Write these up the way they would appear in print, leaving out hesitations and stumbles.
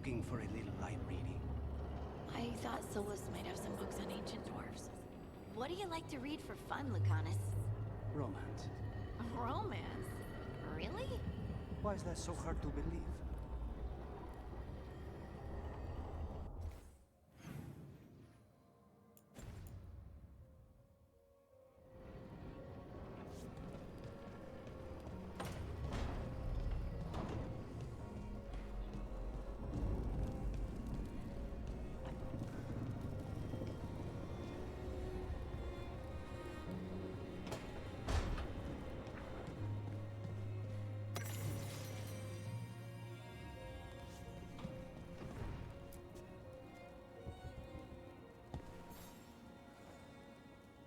looking for a little light reading. I thought Solus might have some books on ancient dwarves. What do you like to read for fun, Lucanus? Romance. Romance? Really? Why is that so hard to believe?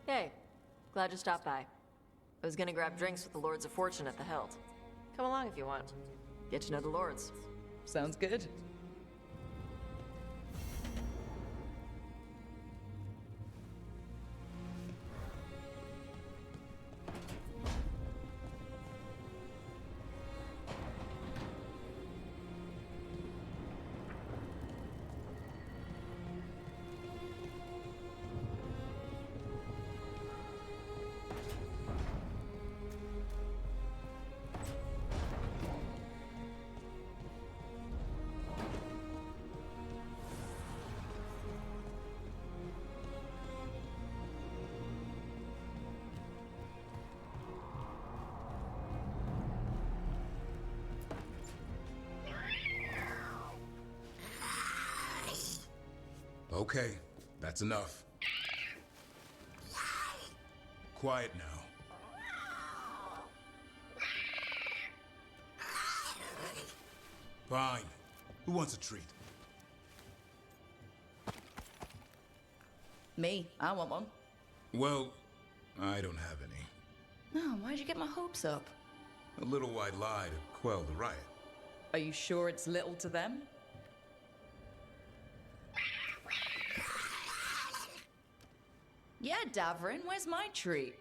Hey, glad you stopped by. I was gonna grab drinks with the Lords of Fortune at the Hilt. Come along if you want. Get to know the Lords. Sounds good. Okay, that's enough. Quiet now. Fine. Who wants a treat? Me, I want one. Well, I don't have any. No, why'd you get my hopes up? A little white lie to quell the riot. Are you sure it's little to them? Yeah, Davrin, where's my treat?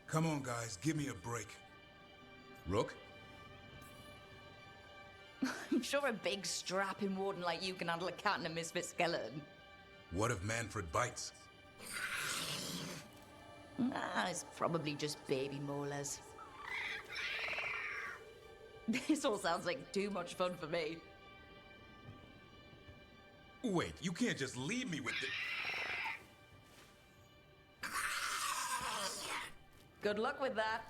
Come on, guys, give me a break. Rook? I'm sure a big strapping warden like you can handle a cat and a misfit skeleton. What if Manfred bites? It's probably just baby molars. This all sounds like too much fun for me. Wait, you can't just leave me with the... Good luck with that.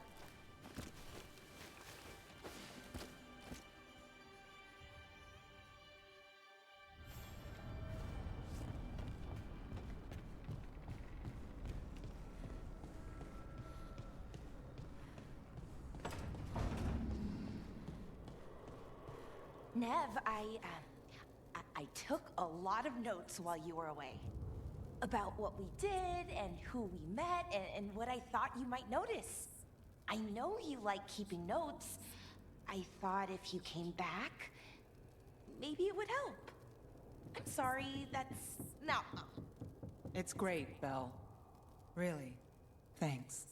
Nev, I took a lot of notes while you were away. About what we did, and who we met, and what I thought you might notice. I know you like keeping notes. I thought if you came back, maybe it would help. I'm sorry, that's... No. It's great, Belle. Really. Thanks.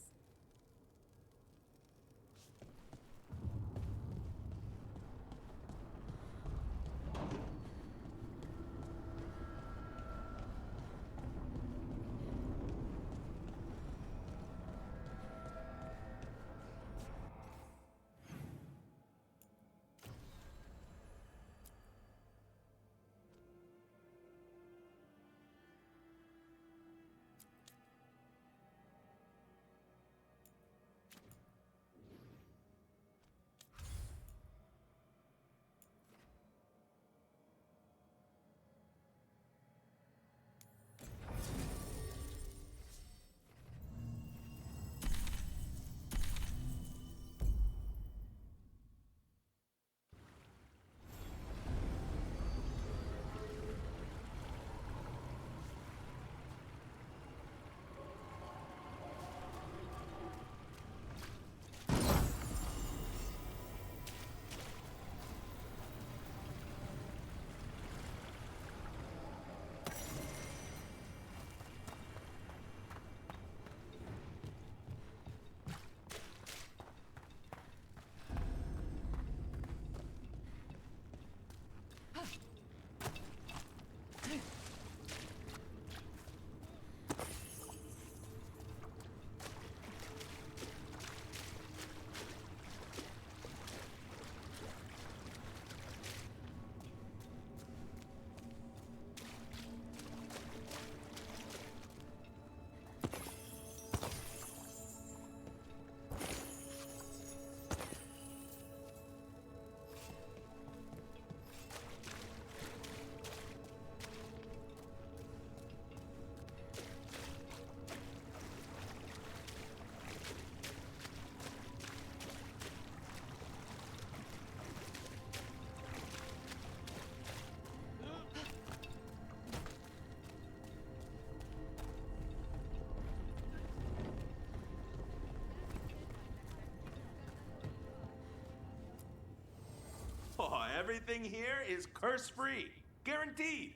Oh, everything here is curse-free. Guaranteed.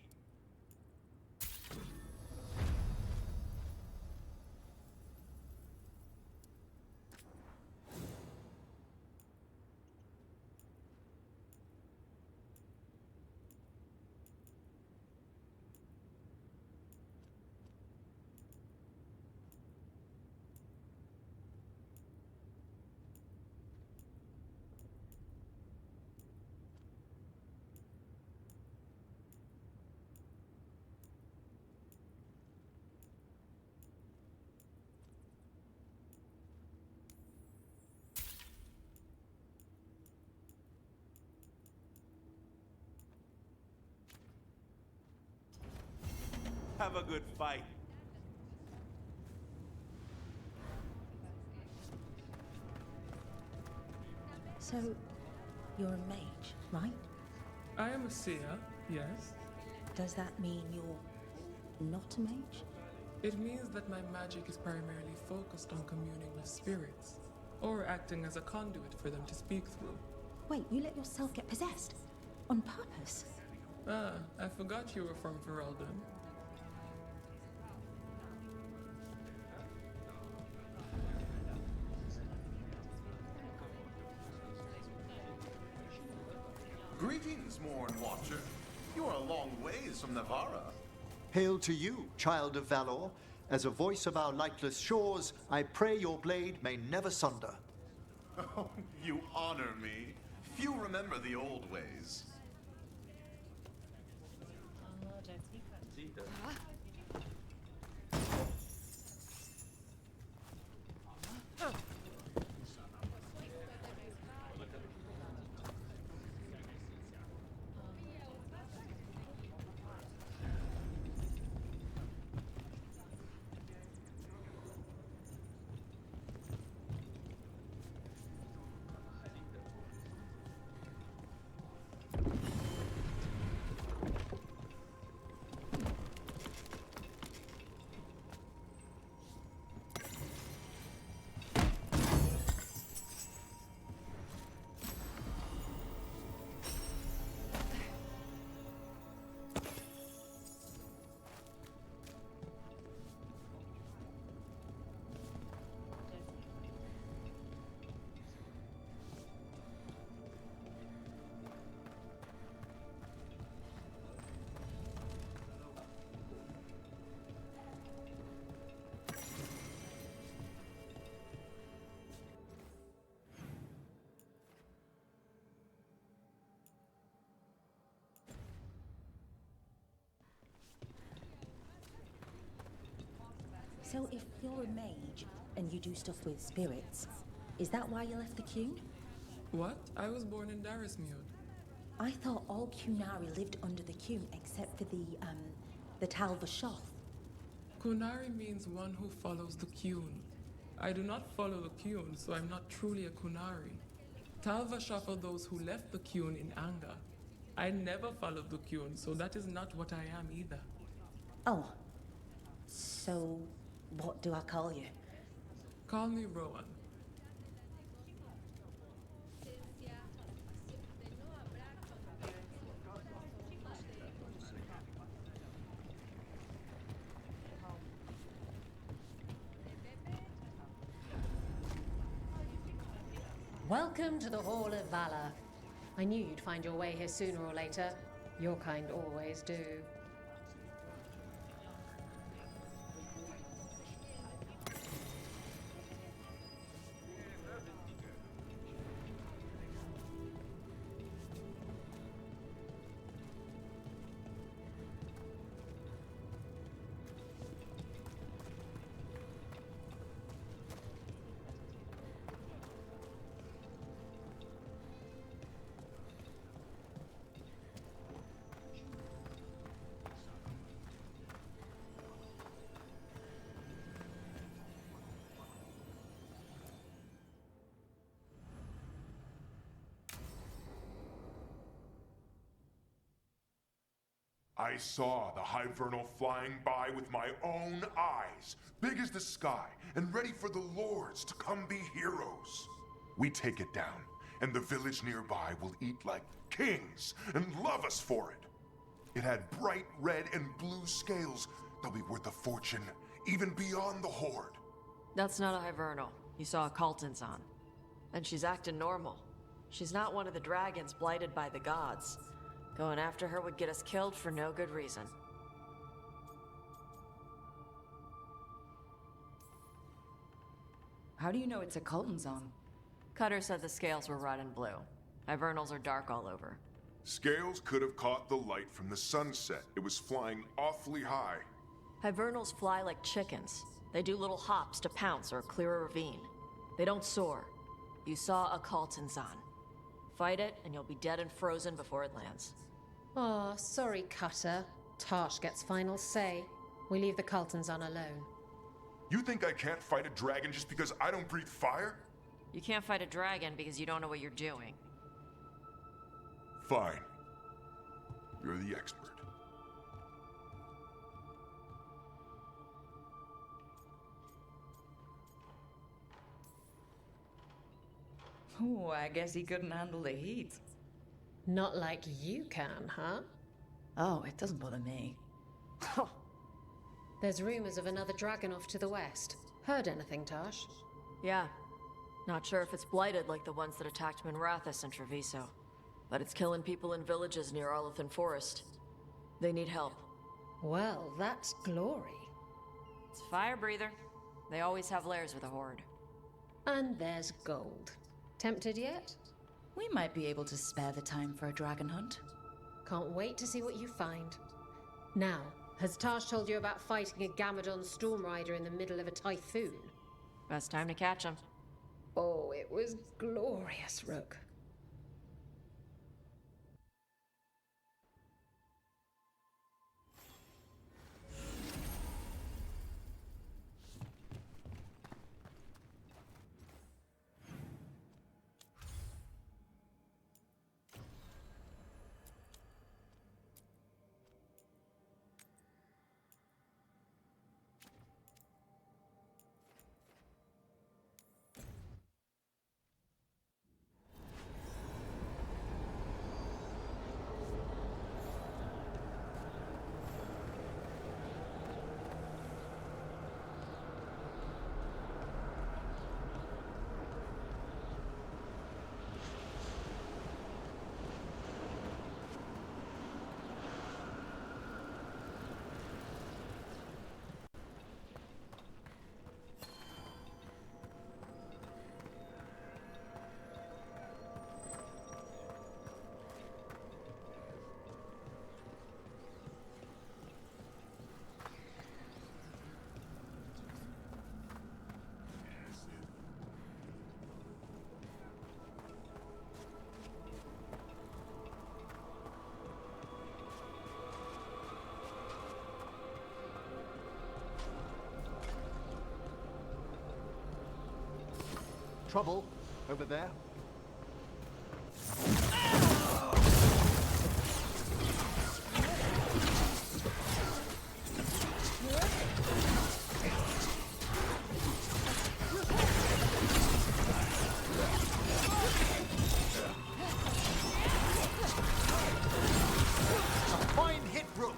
Have a good fight. So, you're a mage, right? I am a seer, yes. Does that mean you're not a mage? It means that my magic is primarily focused on communing with spirits, or acting as a conduit for them to speak through. Wait, you let yourself get possessed? On purpose? Ah, I forgot you were from Veilguard. Greetings, Morn Watcher. You are a long ways from Navarra. Hail to you, child of valor. As a voice of our lightless shores, I pray your blade may never sunder. Oh, you honor me. Few remember the old ways. So if you're a mage and you do stuff with spirits, is that why you left the Qun? What? I was born in Darismute. I thought all Qunari lived under the Qun except for the Tal Vashoth. Kunari means one who follows the Qun. I do not follow the Qun, so I'm not truly a Kunari. Tal Vashoth are those who left the Qun in anger. I never followed the Qun, so that is not what I am either. Oh. So, what do I call you? Call me Rowan. Welcome to the Hall of Valor. I knew you'd find your way here sooner or later. Your kind always do. I saw the Hivernal flying by with my own eyes, big as the sky, and ready for the lords to come be heroes. We take it down, and the village nearby will eat like kings and love us for it. It had bright red and blue scales. They'll be worth a fortune, even beyond the Horde. That's not a Hivernal. You saw a Calton's on. And she's acting normal. She's not one of the dragons blighted by the gods. Going after her would get us killed for no good reason. How do you know it's a Colton's on? Cutter said the scales were red and blue. Hivernals are dark all over. Scales could have caught the light from the sunset. It was flying awfully high. Hivernals fly like chickens. They do little hops to pounce or clear a ravine. They don't soar. You saw a Calton's on. Fight it, and you'll be dead and frozen before it lands. Oh, sorry, Cutter. Tarsh gets final say. We leave the Cultons on alone. You think I can't fight a dragon just because I don't breathe fire? You can't fight a dragon because you don't know what you're doing. Fine. You're the expert. Oh, I guess he couldn't handle the heat. Not like you can, huh? Oh, it doesn't bother me. There's rumors of another dragon off to the west. Heard anything, Tarsh? Yeah. Not sure if it's blighted like the ones that attacked Minrathous and Treviso. But it's killing people in villages near Arlethan Forest. They need help. Well, that's glory. It's fire breather. They always have lairs with a horde. And there's gold. Tempted yet? We might be able to spare the time for a dragon hunt. Can't wait to see what you find. Now, has Tarsh told you about fighting a Gamadon Stormrider in the middle of a typhoon? Best time to catch him. Oh, it was glorious, Rook. Trouble over there. A fine hit, Rook.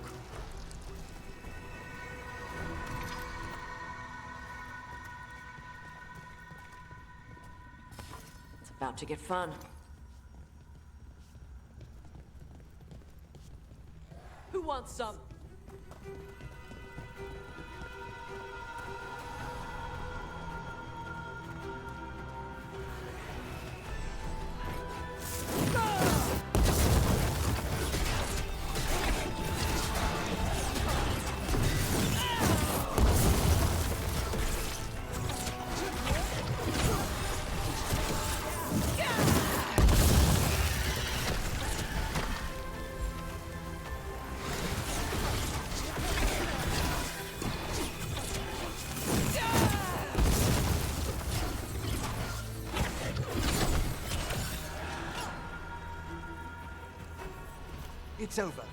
About to get fun. Who wants some? It's over.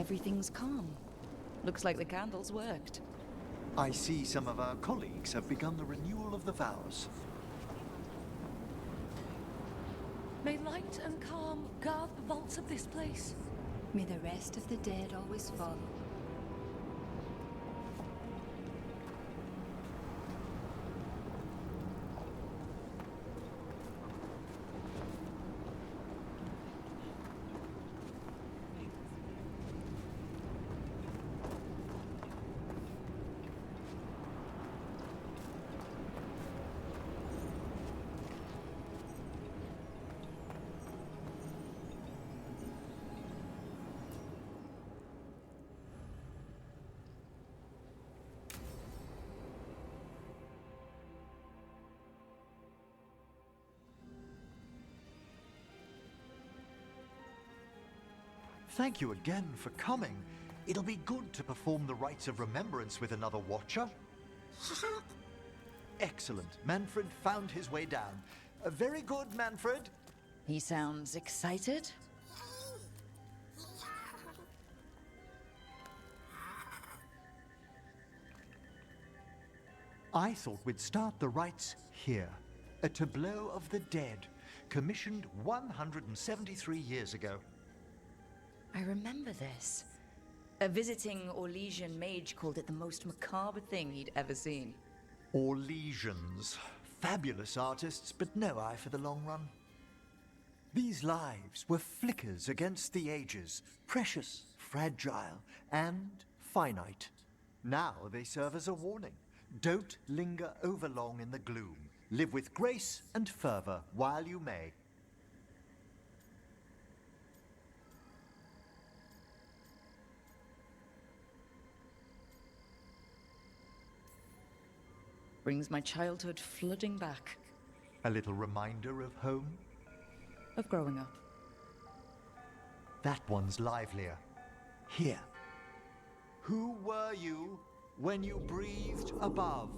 Everything's calm. Looks like the candles worked. I see some of our colleagues have begun the renewal of the vows. May light and calm guard the vaults of this place. May the rest of the dead always follow. Thank you again for coming. It'll be good to perform the rites of remembrance with another watcher. Excellent. Manfred found his way down. Very good, Manfred. He sounds excited. I thought we'd start the rites here. A tableau of the dead, commissioned 173 years ago. I remember this. A visiting Orlesian mage called it the most macabre thing he'd ever seen. Orlesians. Fabulous artists, but no eye for the long run. These lives were flickers against the ages, precious, fragile, and finite. Now they serve as a warning. Don't linger overlong in the gloom. Live with grace and fervor while you may. Brings my childhood flooding back. A little reminder of home? Of growing up. That one's livelier. Here. Who were you when you breathed above?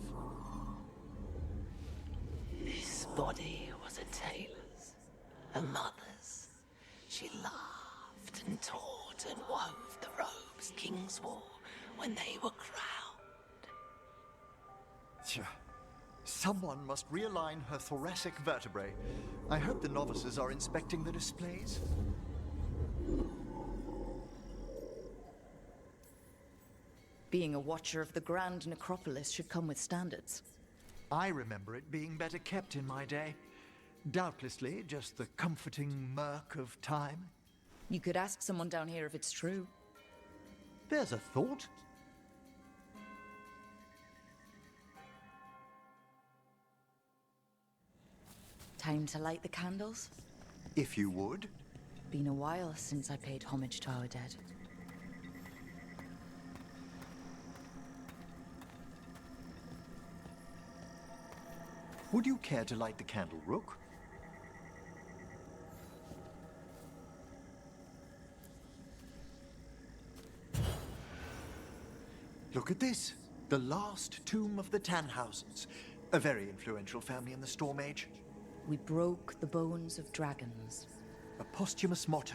This body was a tailor's, a mother's. She laughed and taught and wove the robes kings wore when they were crowned. Someone must realign her thoracic vertebrae. I hope the novices are inspecting the displays. Being a watcher of the Grand Necropolis should come with standards. I remember it being better kept in my day. Doubtlessly just the comforting murk of time. You could ask someone down here if it's true. There's a thought. Time to light the candles? If you would. Been a while since I paid homage to our dead. Would you care to light the candle, Rook? Look at this. The last tomb of the Tannhausens. A very influential family in the Storm Age. We broke the bones of dragons. A posthumous motto.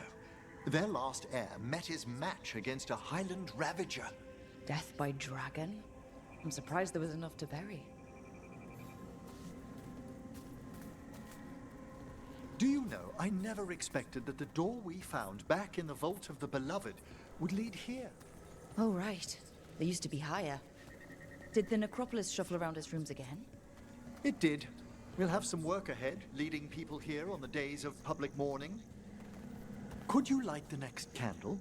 Their last heir met his match against a Highland Ravager. Death by dragon? I'm surprised there was enough to bury. Do you know, I never expected that the door we found back in the Vault of the Beloved would lead here. Oh, right. They used to be higher. Did the necropolis shuffle around his rooms again? It did. We'll have some work ahead, leading people here on the days of public mourning. Could you light the next candle?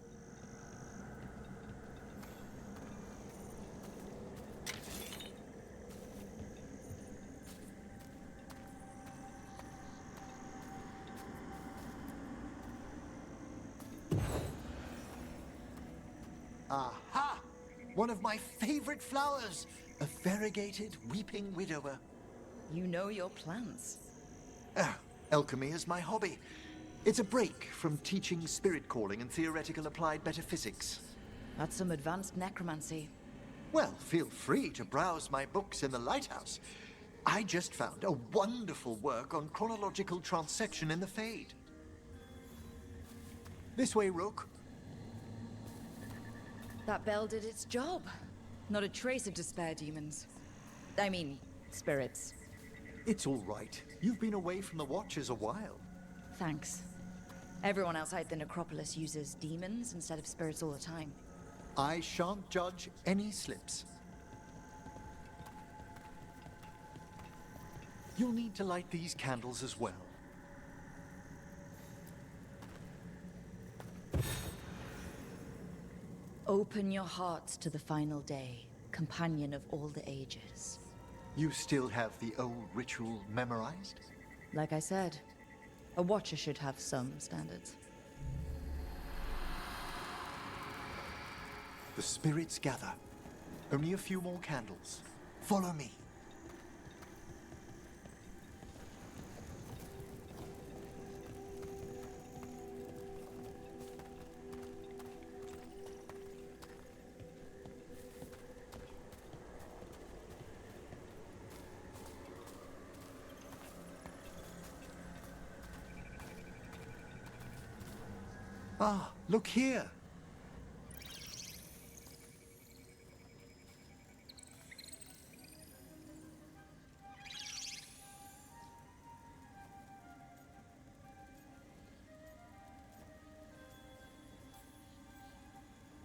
Aha! One of my favorite flowers! A variegated weeping widower. You know your plants. Alchemy is my hobby. It's a break from teaching spirit calling and theoretical applied metaphysics. That's some advanced necromancy. Well, feel free to browse my books in the lighthouse. I just found a wonderful work on chronological transection in the Fade. This way, Rook. That bell did its job. Not a trace of despair demons. I mean, spirits. It's all right. You've been away from the Watchers a while. Thanks. Everyone outside the necropolis uses demons instead of spirits all the time. I shan't judge any slips. You'll need to light these candles as well. Open your hearts to the final day, companion of all the ages. You still have the old ritual memorized? Like I said, a Watcher should have some standards. The spirits gather. Only a few more candles. Follow me. Ah, look here.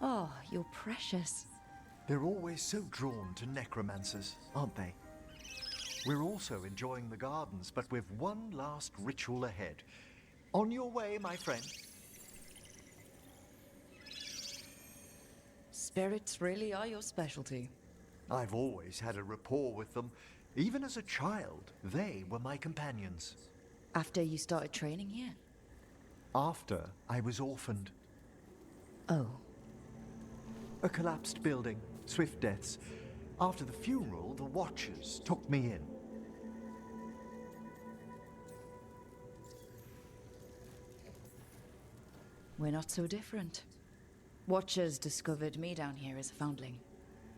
Oh, you're precious. They're always so drawn to necromancers, aren't they? We're also enjoying the gardens, but we've one last ritual ahead. On your way, my friend. Spirits really are your specialty. I've always had a rapport with them. Even as a child, they were my companions. After you started training here? After I was orphaned. Oh. A collapsed building, swift deaths. After the funeral, the Watchers took me in. We're not so different. Watchers discovered me down here as a foundling.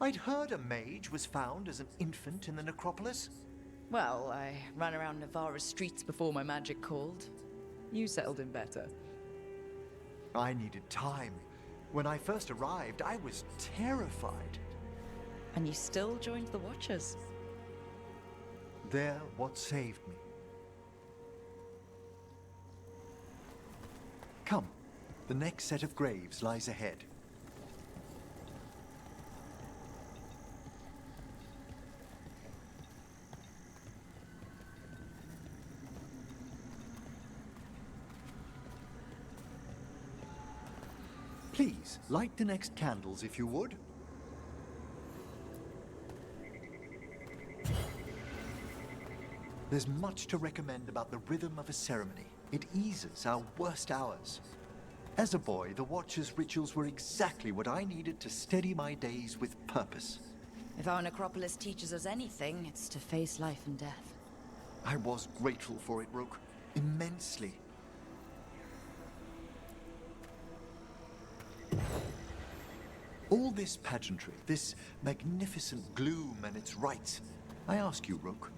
I'd heard a mage was found as an infant in the necropolis. Well, I ran around Navarra's streets before my magic called. You settled in better. I needed time. When I first arrived, I was terrified. And you still joined the Watchers? They're what saved me. Come, the next set of graves lies ahead. Please, light the next candles if you would. There's much to recommend about the rhythm of a ceremony. It eases our worst hours. As a boy, the Watcher's rituals were exactly what I needed to steady my days with purpose. If our necropolis teaches us anything, it's to face life and death. I was grateful for it, Rook. Immensely. All this pageantry, this magnificent gloom and its rites. I ask you, Rook,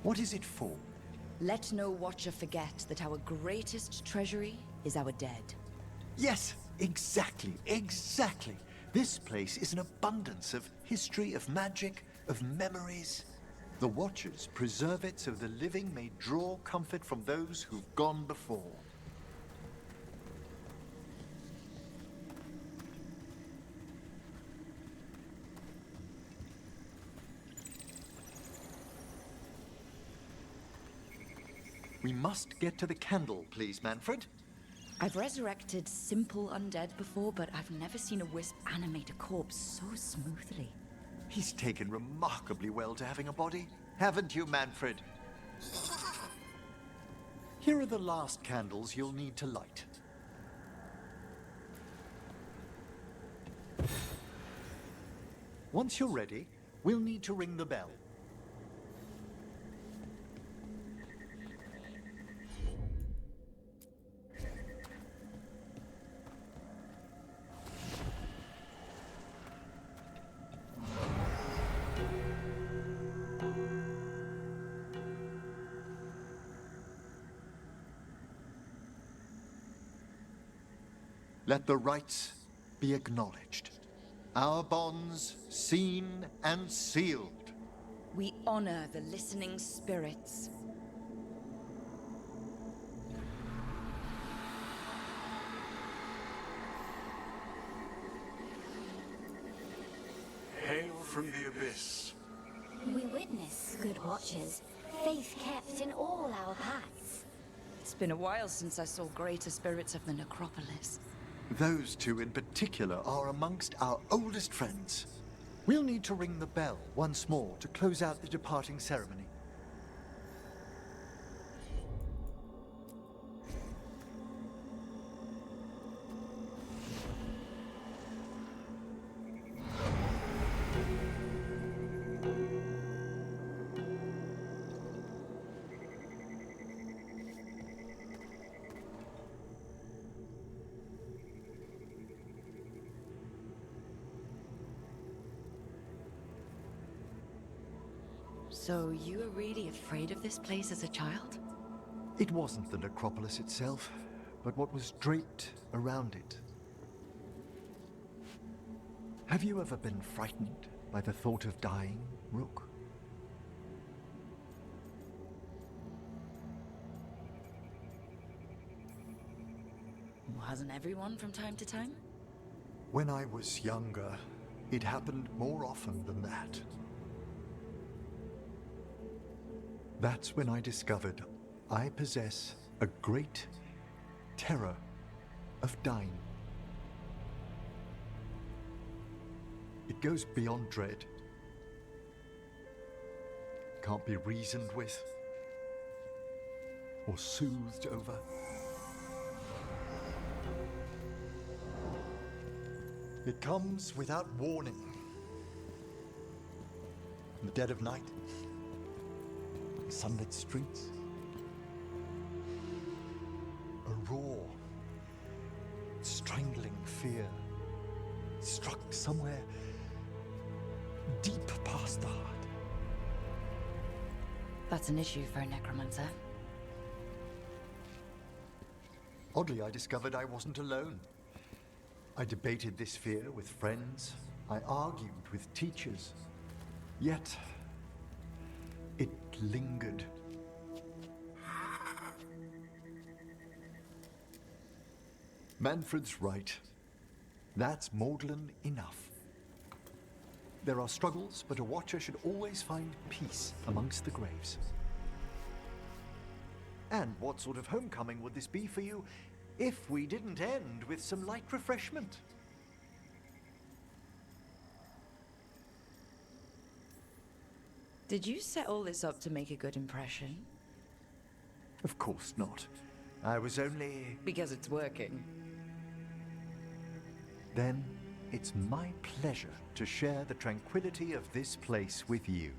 what is it for? Let no Watcher forget that our greatest treasury is our dead. Yes, exactly, exactly. This place is an abundance of history, of magic, of memories. The Watchers preserve it so the living may draw comfort from those who've gone before. We must get to the candle, please, Manfred. I've resurrected simple undead before, but I've never seen a wisp animate a corpse so smoothly. He's taken remarkably well to having a body, haven't you, Manfred? Here are the last candles you'll need to light. Once you're ready, we'll need to ring the bell. Let the rites be acknowledged. Our bonds seen and sealed. We honor the listening spirits. Hail from the abyss. We witness, good watchers, faith kept in all our paths. It's been a while since I saw greater spirits of the necropolis. Those two in particular are amongst our oldest friends. We'll need to ring the bell once more to close out the departing ceremony. So you were really afraid of this place as a child? It wasn't the necropolis itself, but what was draped around it. Have you ever been frightened by the thought of dying, Rook? Well, hasn't everyone from time to time? When I was younger, it happened more often than that. That's when I discovered I possess a great terror of dying. It goes beyond dread. Can't be reasoned with or soothed over. It comes without warning. In the dead of night, sunlit streets, a raw, strangling fear struck somewhere deep past the heart. That's an issue for a necromancer. Oddly, I discovered I wasn't alone. I debated this fear with friends. I argued with teachers. Yet, it lingered. Manfred's right. That's maudlin enough. There are struggles, but a watcher should always find peace amongst the graves. And what sort of homecoming would this be for you if we didn't end with some light refreshment? Did you set all this up to make a good impression? Of course not. I was only... Because it's working. Then it's my pleasure to share the tranquility of this place with you.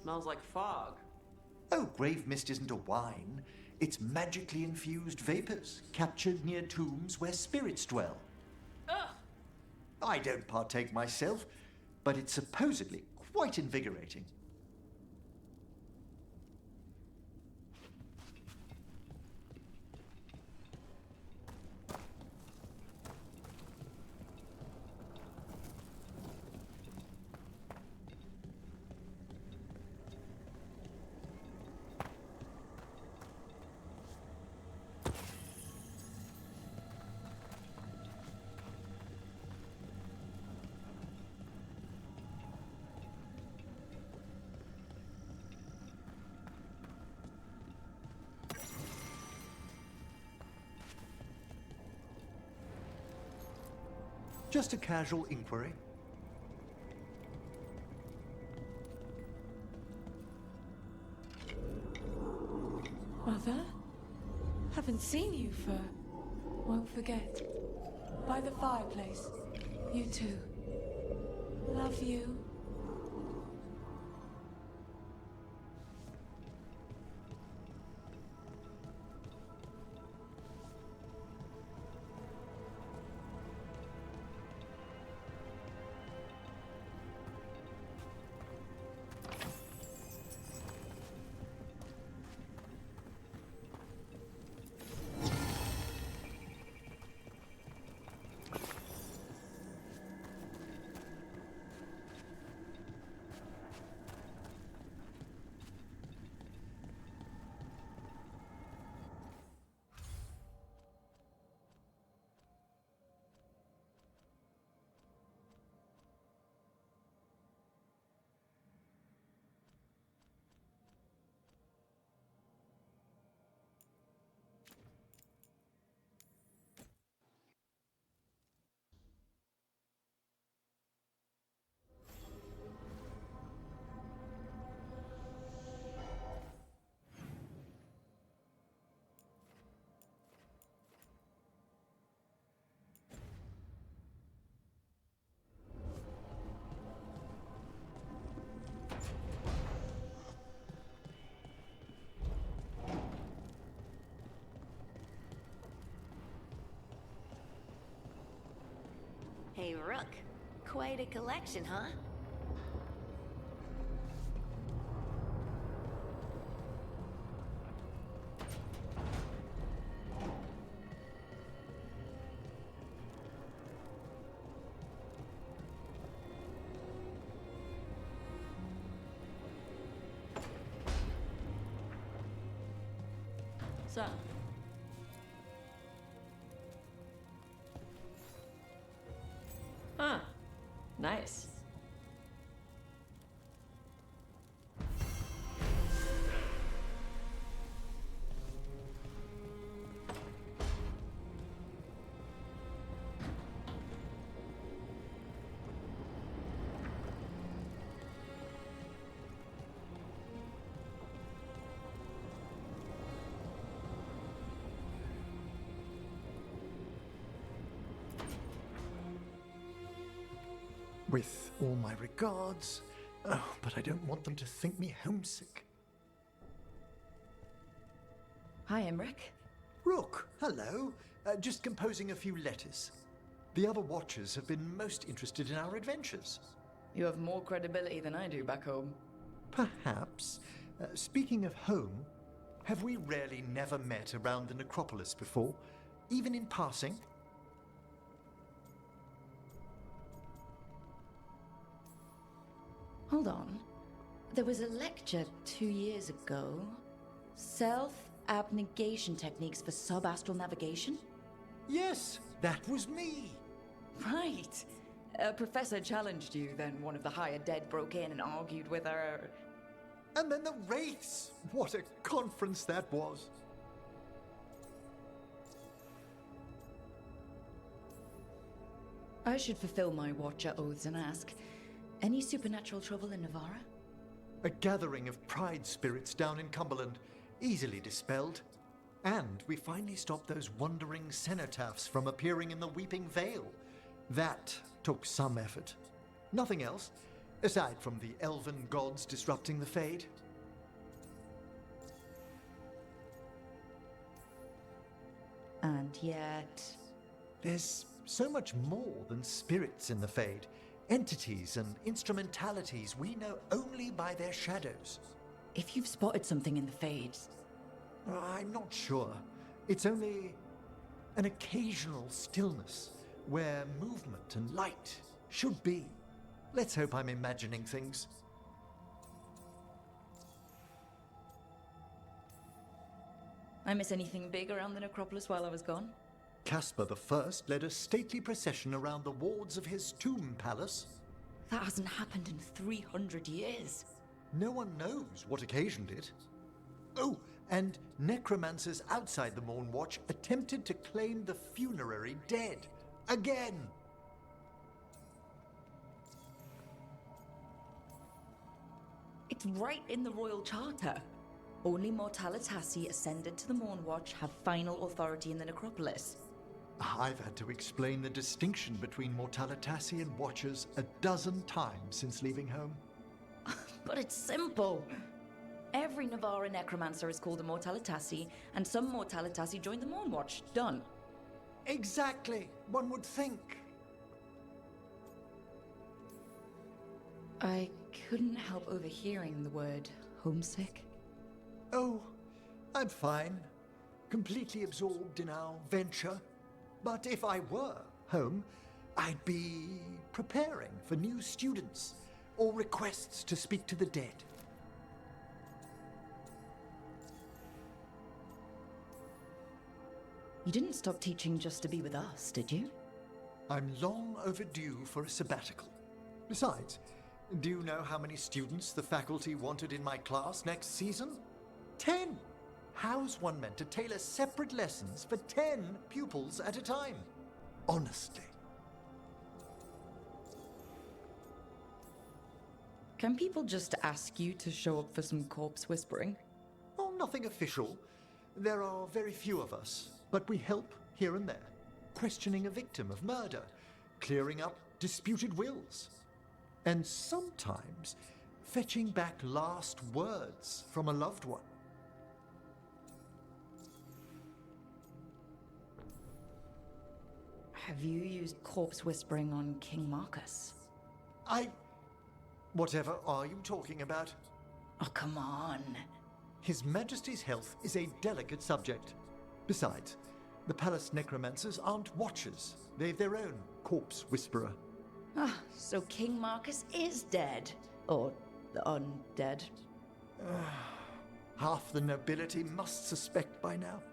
Smells like fog. Oh, grave mist isn't a wine. It's magically infused vapors, captured near tombs where spirits dwell. Ugh! I don't partake myself, but it's supposedly quite invigorating. Just a casual inquiry. Mother? Haven't seen you for... Won't forget. By the fireplace. You too. Love you. Hey, Rook. Quite a collection, huh? So, huh. Nice. With all my regards. Oh, but I don't want them to think me homesick. Hi, Emric. Rook, hello. Just composing a few letters. The other Watchers have been most interested in our adventures. You have more credibility than I do back home. Perhaps. Speaking of home, have we really never met around the necropolis before? Even in passing? Hold on. There was a lecture 2 years ago. Self-abnegation techniques for sub-astral navigation? Yes, that was me. Right. A professor challenged you, then one of the higher dead broke in and argued with her. And then the Wraiths! What a conference that was! I should fulfill my Watcher oaths and ask, any supernatural trouble in Navarra? A gathering of pride spirits down in Cumberland, easily dispelled. And we finally stopped those wandering cenotaphs from appearing in the Weeping Vale. That took some effort. Nothing else. Aside from the elven gods disrupting the Fade. And yet... There's so much more than spirits in the Fade. Entities and instrumentalities we know only by their shadows. If you've spotted something in the Fades... I'm not sure. It's only an occasional stillness where movement and light should be. Let's hope I'm imagining things. I miss anything big around the necropolis while I was gone? Caspar the First led a stately procession around the wards of his tomb palace. That hasn't happened in 300 years. No one knows what occasioned it. Oh, and necromancers outside the Morn Watch attempted to claim the funerary dead. Again! It's right in the Royal Charter. Only Mortalitasi ascended to the Morn Watch have final authority in the necropolis. I've had to explain the distinction between Mortalitasi and Watchers a dozen times since leaving home. But it's simple. Every Navarra necromancer is called a Mortalitasi, and some Mortalitasi joined the Morn Watch. Done. Exactly. One would think. I couldn't help overhearing the word homesick. Oh, I'm fine. Completely absorbed in our venture. But if I were home, I'd be preparing for new students or requests to speak to the dead. You didn't stop teaching just to be with us, did you? I'm long overdue for a sabbatical. Besides, do you know how many students the faculty wanted in my class next season? 10! How's one meant to tailor separate lessons for 10 pupils at a time? Honestly. Can people just ask you to show up for some corpse whispering? Oh, nothing official. There are very few of us, but we help here and there. Questioning a victim of murder, clearing up disputed wills, and sometimes fetching back last words from a loved one. Have you used corpse whispering on King Marcus? Whatever are you talking about? Oh, come on. His Majesty's health is a delicate subject. Besides, the palace necromancers aren't watchers. They've their own corpse whisperer. Ah, so King Marcus is dead. Or undead. Half the nobility must suspect by now.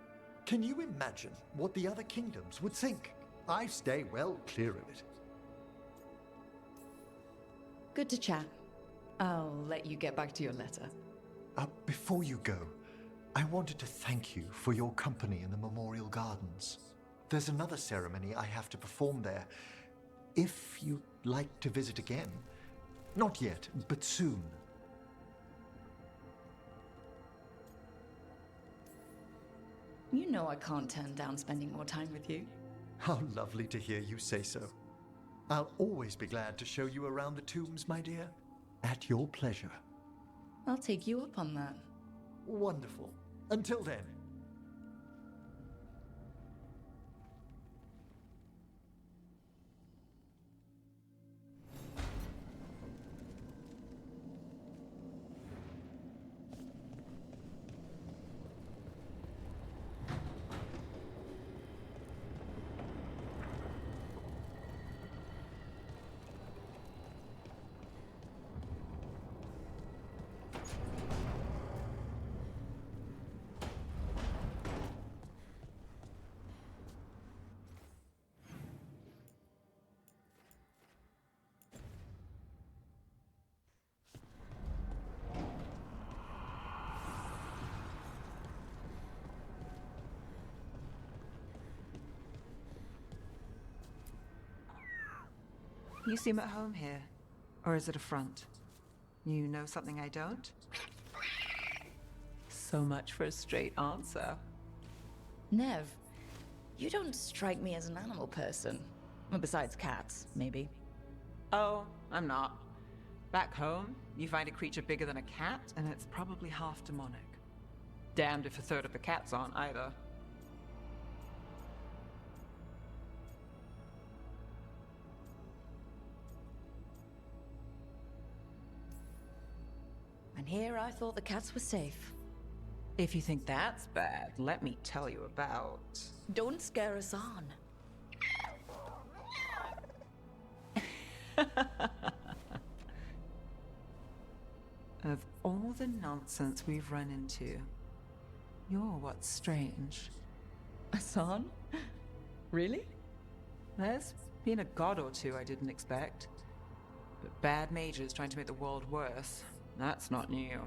Can you imagine what the other kingdoms would think? I stay well clear of it. Good to chat. I'll let you get back to your letter. Before you go, I wanted to thank you for your company in the Memorial Gardens. There's another ceremony I have to perform there. If you'd like to visit again. Not yet, but soon. You know I can't turn down spending more time with you. How lovely to hear you say so. I'll always be glad to show you around the tombs, my dear. At your pleasure. I'll take you up on that. Wonderful. Until then. You seem at home here. Or is it a front? You know something I don't? So much for a straight answer. Nev, you don't strike me as an animal person. Well, besides cats, maybe. Oh, I'm not. Back home, you find a creature bigger than a cat, and it's probably half demonic. Damned if a third of the cats aren't either. And here I thought the cats were safe. If you think that's bad, let me tell you about... Don't scare us on. Of all the nonsense we've run into, you're what's strange. Asan? Really? There's been a god or two I didn't expect. But bad mages trying to make the world worse, that's not new.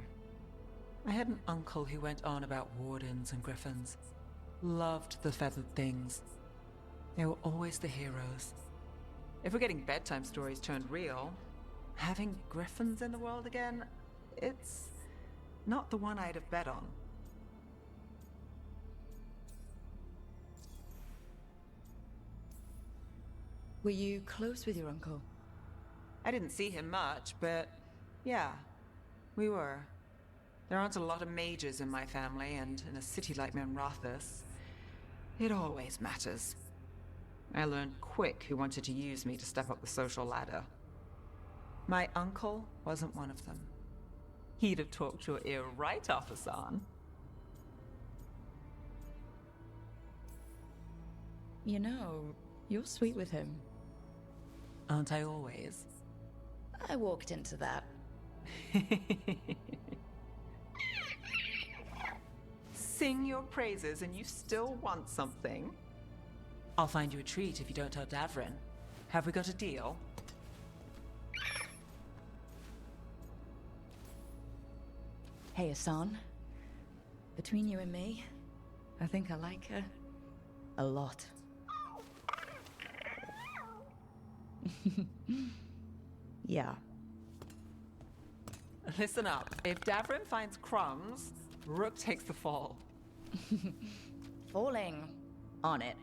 I had an uncle who went on about wardens and griffins. Loved the feathered things. They were always the heroes. If we're getting bedtime stories turned real, having griffins in the world again, it's not the one I'd have bet on. Were you close with your uncle? I didn't see him much, but yeah, we were. There aren't a lot of mages in my family, and in a city like Menrathis, it always matters. I learned quick who wanted to use me to step up the social ladder. My uncle wasn't one of them. He'd have talked your ear right off, Hassan. You know, you're sweet with him. Aren't I always? I walked into that. Sing your praises and you still want something? I'll find you a treat if you don't tell Davrin. Have we got a deal? Hey, Asan. Between you and me, I think I like her a lot. Yeah. Listen up. If Davrin finds crumbs, Rook takes the fall. Falling on it.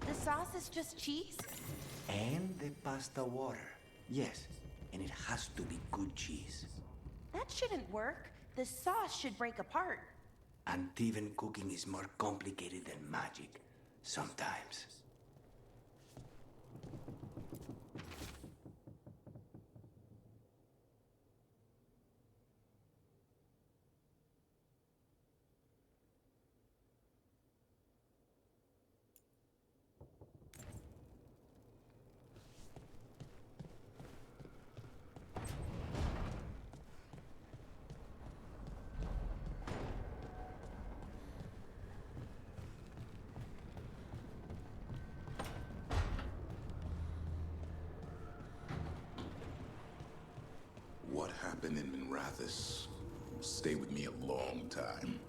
The sauce is just cheese? And the pasta water. Yes, and it has to be good cheese. That shouldn't work. The sauce should break apart. And even cooking is more complicated than magic. Sometimes. What happened in Menrathis stay with me a long time.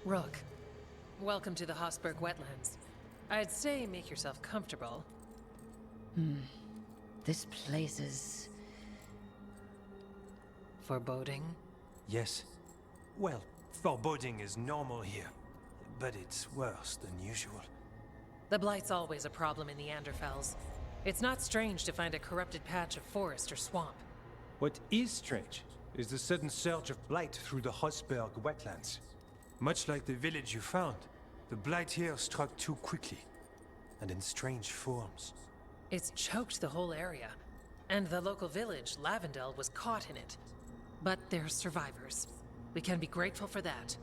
Rook, welcome to the Hosberg wetlands. I'd say make yourself comfortable. This place is... foreboding? Yes. Well, foreboding is normal here, but it's worse than usual. The Blight's always a problem in the Anderfels. It's not strange to find a corrupted patch of forest or swamp. What is strange is the sudden surge of blight through the Hosberg wetlands. Much like the village you found, the blight here struck too quickly, and in strange forms. It's choked the whole area, and the local village, Lavendel, was caught in it. But they're survivors. We can be grateful for that.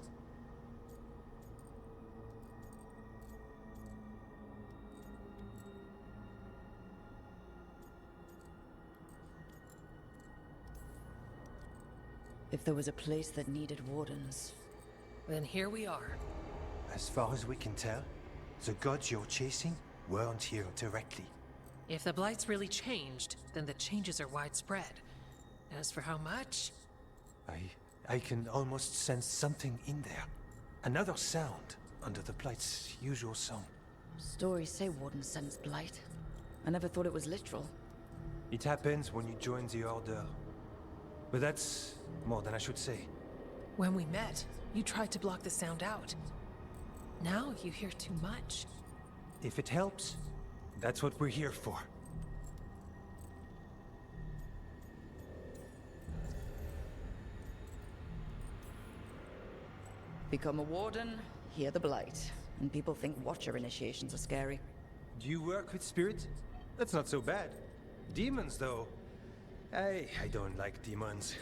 If there was a place that needed wardens... Then here we are. As far as we can tell, the gods you're chasing weren't here directly. If the Blight's really changed, then the changes are widespread. As for how much... I can almost sense something in there. Another sound under the Blight's usual song. Stories say wardens sense blight. I never thought it was literal. It happens when you join the Order. But that's more than I should say. When we met, you tried to block the sound out. Now you hear too much. If it helps, that's what we're here for. Become a warden, hear the blight. And people think Watcher initiations are scary. Do you work with spirits? That's not so bad. Demons, though. I don't like demons.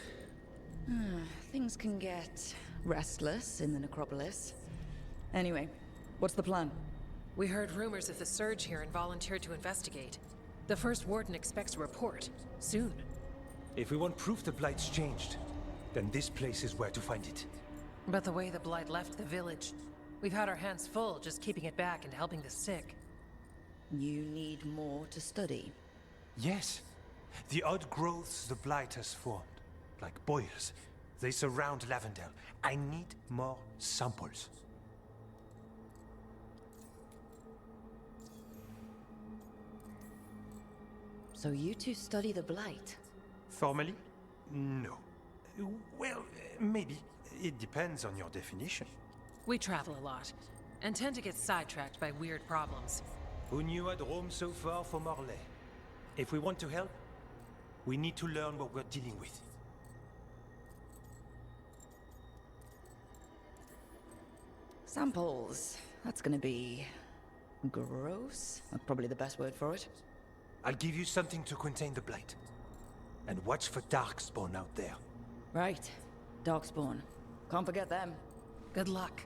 Things can get restless in the necropolis. Anyway, what's the plan? We heard rumors of the surge here and volunteered to investigate. The first warden expects a report. Soon. If we want proof the Blight's changed, then this place is where to find it. But the way the Blight left the village, we've had our hands full just keeping it back and helping the sick. You need more to study. Yes. The odd growths the Blight has formed, like boils, they surround Lavendel. I need more samples. So you two study the blight? Formally? No. Well, maybe. It depends on your definition. We travel a lot, and tend to get sidetracked by weird problems. Who knew I'd roam so far from Orlais? If we want to help, we need to learn what we're dealing with. Samples. That's gonna be... gross? Probably the best word for it. I'll give you something to contain the blight. And watch for Darkspawn out there. Right. Darkspawn. Can't forget them. Good luck.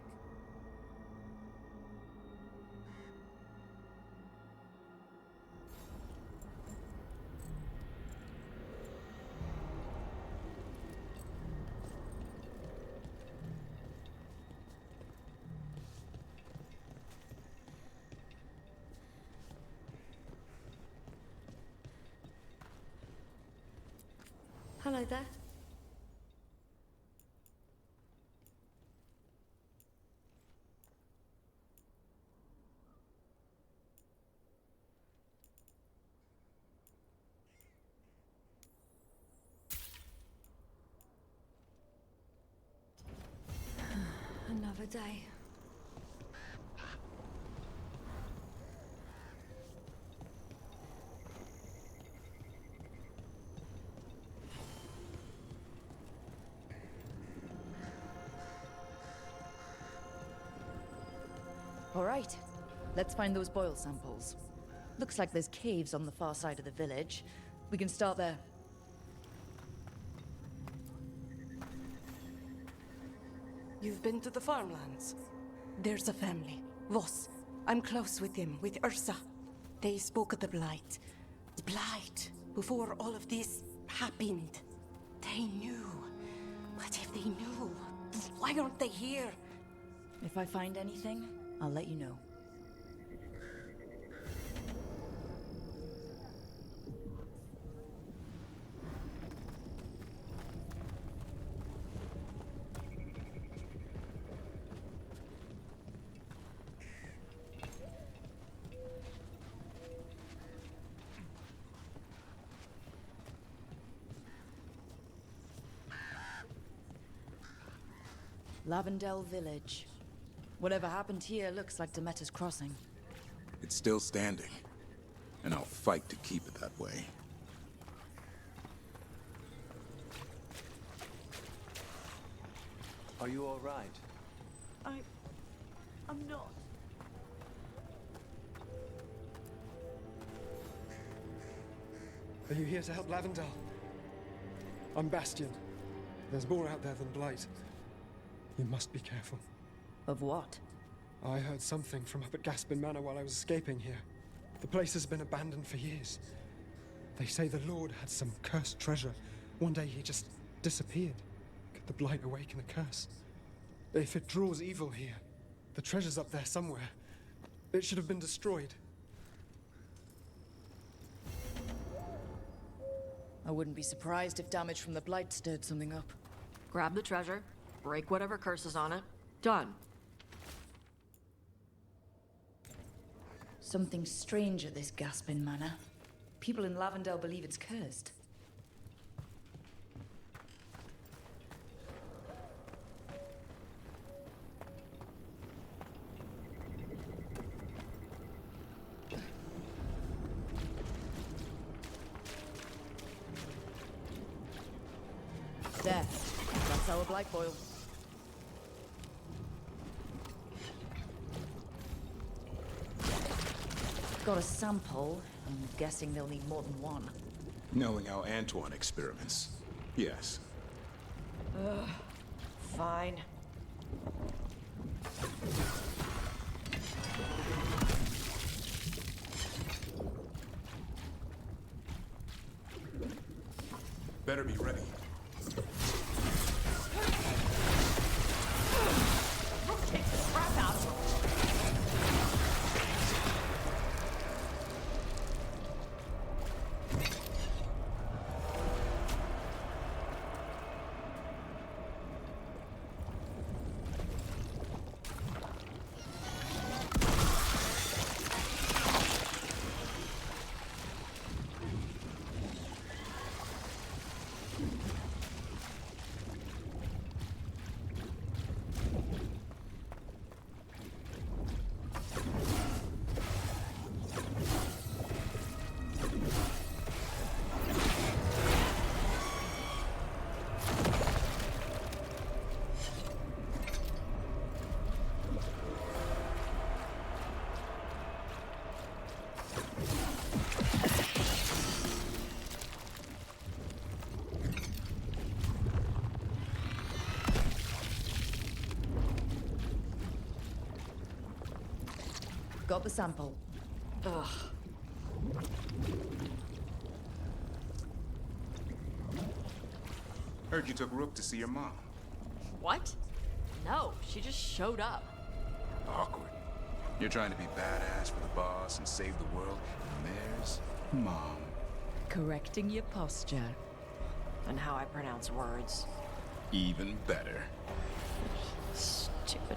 Hello there. Another day. All right. Let's find those boil samples. Looks like there's caves on the far side of the village. We can start there. You've been to the farmlands? There's a family, Voss. I'm close with them, with Ursa. They spoke of the Blight. The Blight, before all of this happened. They knew. But if they knew, why aren't they here? If I find anything, I'll let you know. Lavendel Village. Whatever happened here looks like Demeter's Crossing. It's still standing, and I'll fight to keep it that way. Are you all right? I'm not. Are you here to help Lavendel? I'm Bastion. There's more out there than Blight. You must be careful. Of what? I heard something from up at Gaspin Manor while I was escaping here. The place has been abandoned for years. They say the Lord had some cursed treasure. One day he just disappeared. Could the Blight awaken a curse? If it draws evil here, the treasure's up there somewhere. It should have been destroyed. I wouldn't be surprised if damage from the Blight stirred something up. Grab the treasure, break whatever curse is on it. Done. Something strange at this Gaspin Manor. People in Lavendel believe it's cursed. There. That's our Blight Boil. Got a sample. I'm guessing they'll need more than one. Knowing how Antoine experiments, yes. Ugh. Fine. Better be ready. Take the crap out of him. Got the sample. Ugh. Heard you took Rook to see your mom. What? No, she just showed up. Awkward. You're trying to be badass for the boss and save the world, and there's Mom. Correcting your posture. And how I pronounce words. Even better. Stupid.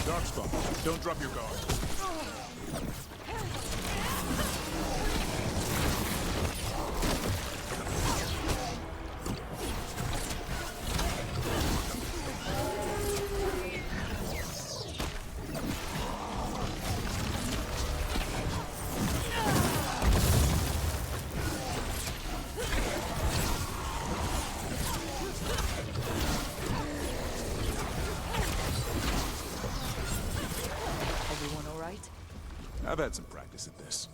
Darkspawn, don't drop your guard. I've had some practice at this.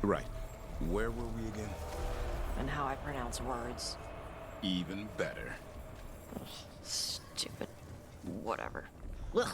Right. Where were we again? and how I pronounce words. Even better. Ugh, stupid. Whatever. Ugh.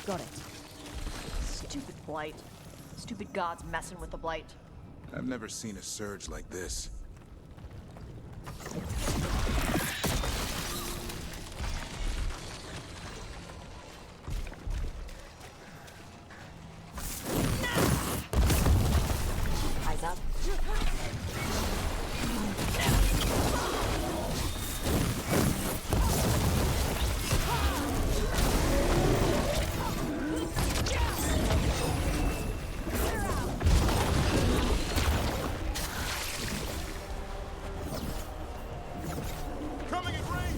Got it. Stupid blight. Stupid gods messing with the blight. I've never seen a surge like this. Eyes up. Coming in range!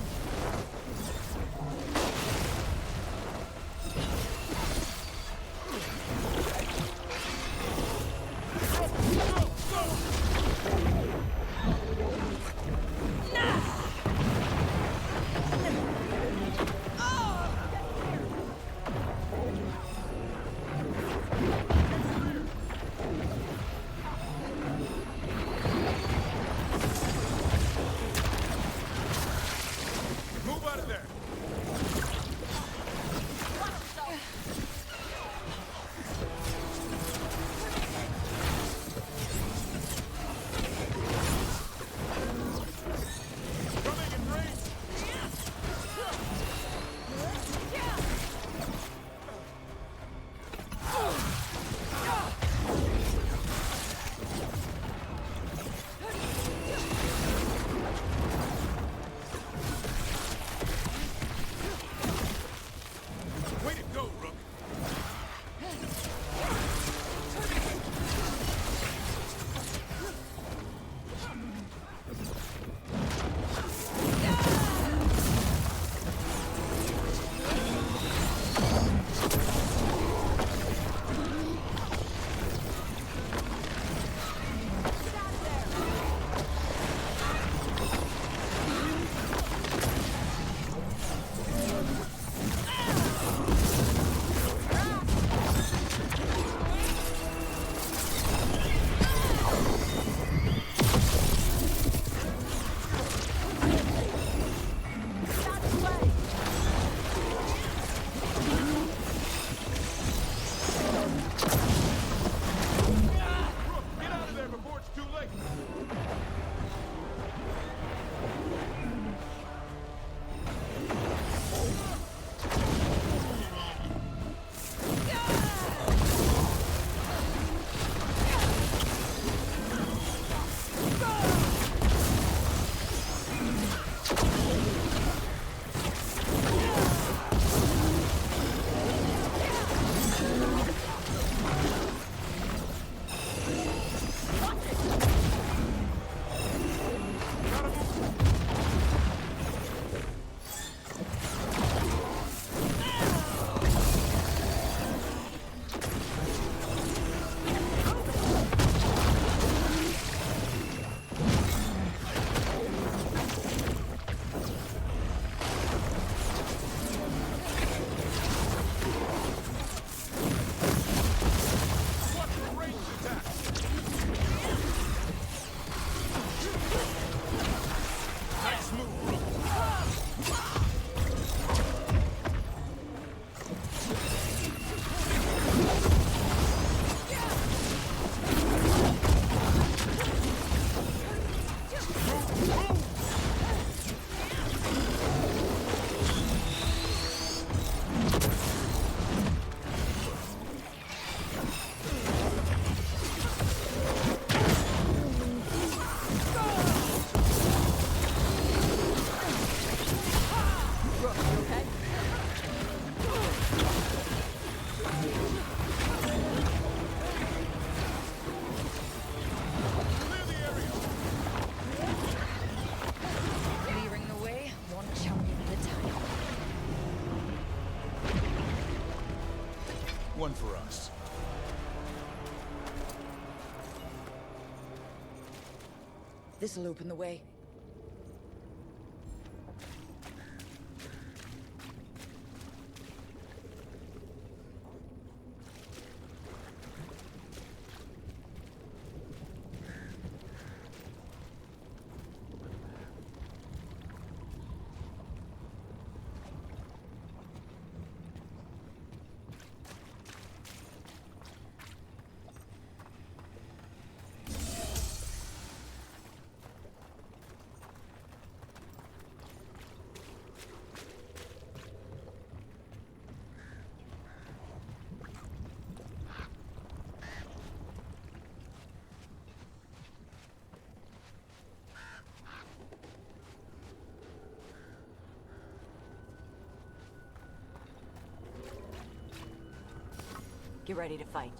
This'll open the way. Get ready to fight.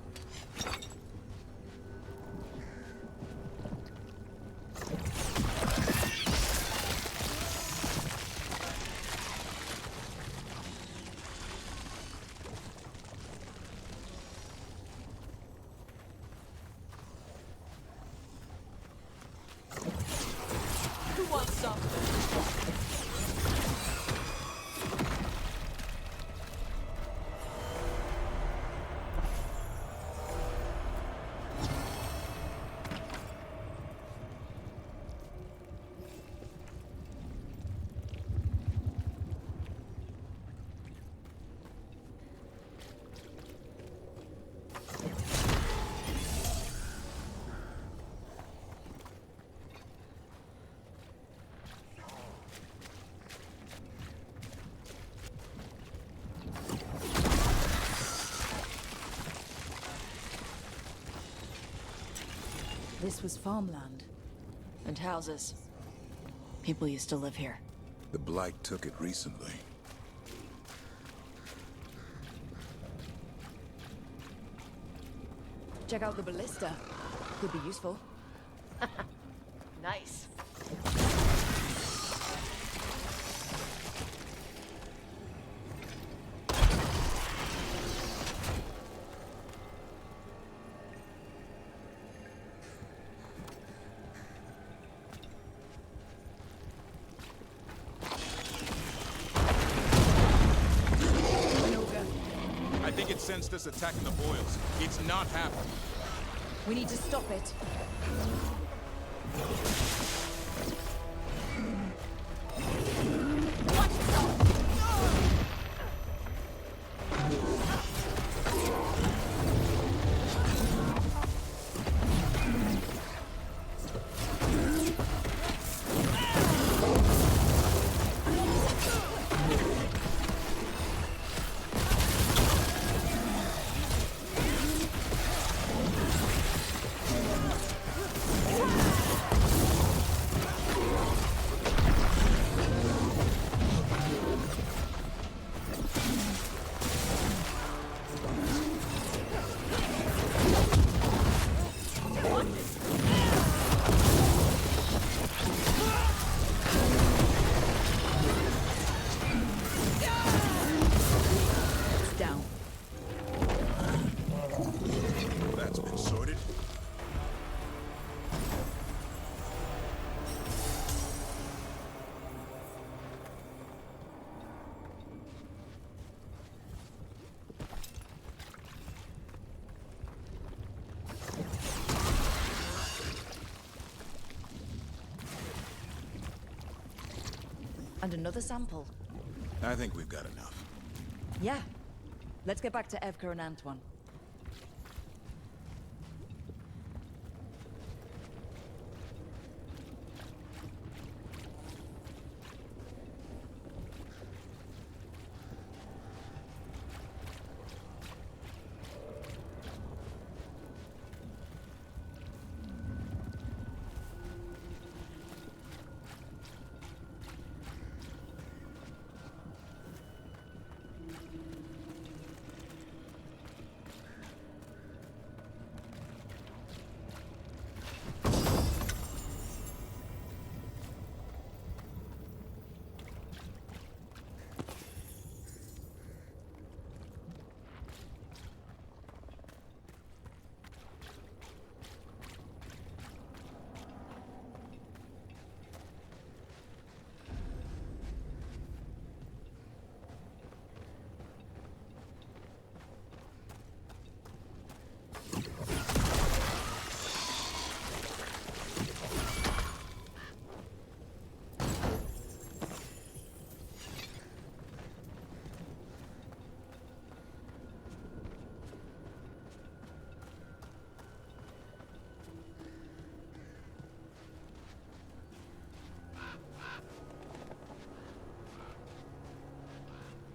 Who wants some? This was farmland. And houses. People used to live here. The Blight took it recently. Check out the ballista. Could be useful. Nice. I think it sensed us attacking the boils. It's not happening. We need to stop it. That's been sorted. And another sample. I think we've got enough. Yeah. Let's get back to Evka and Antoine.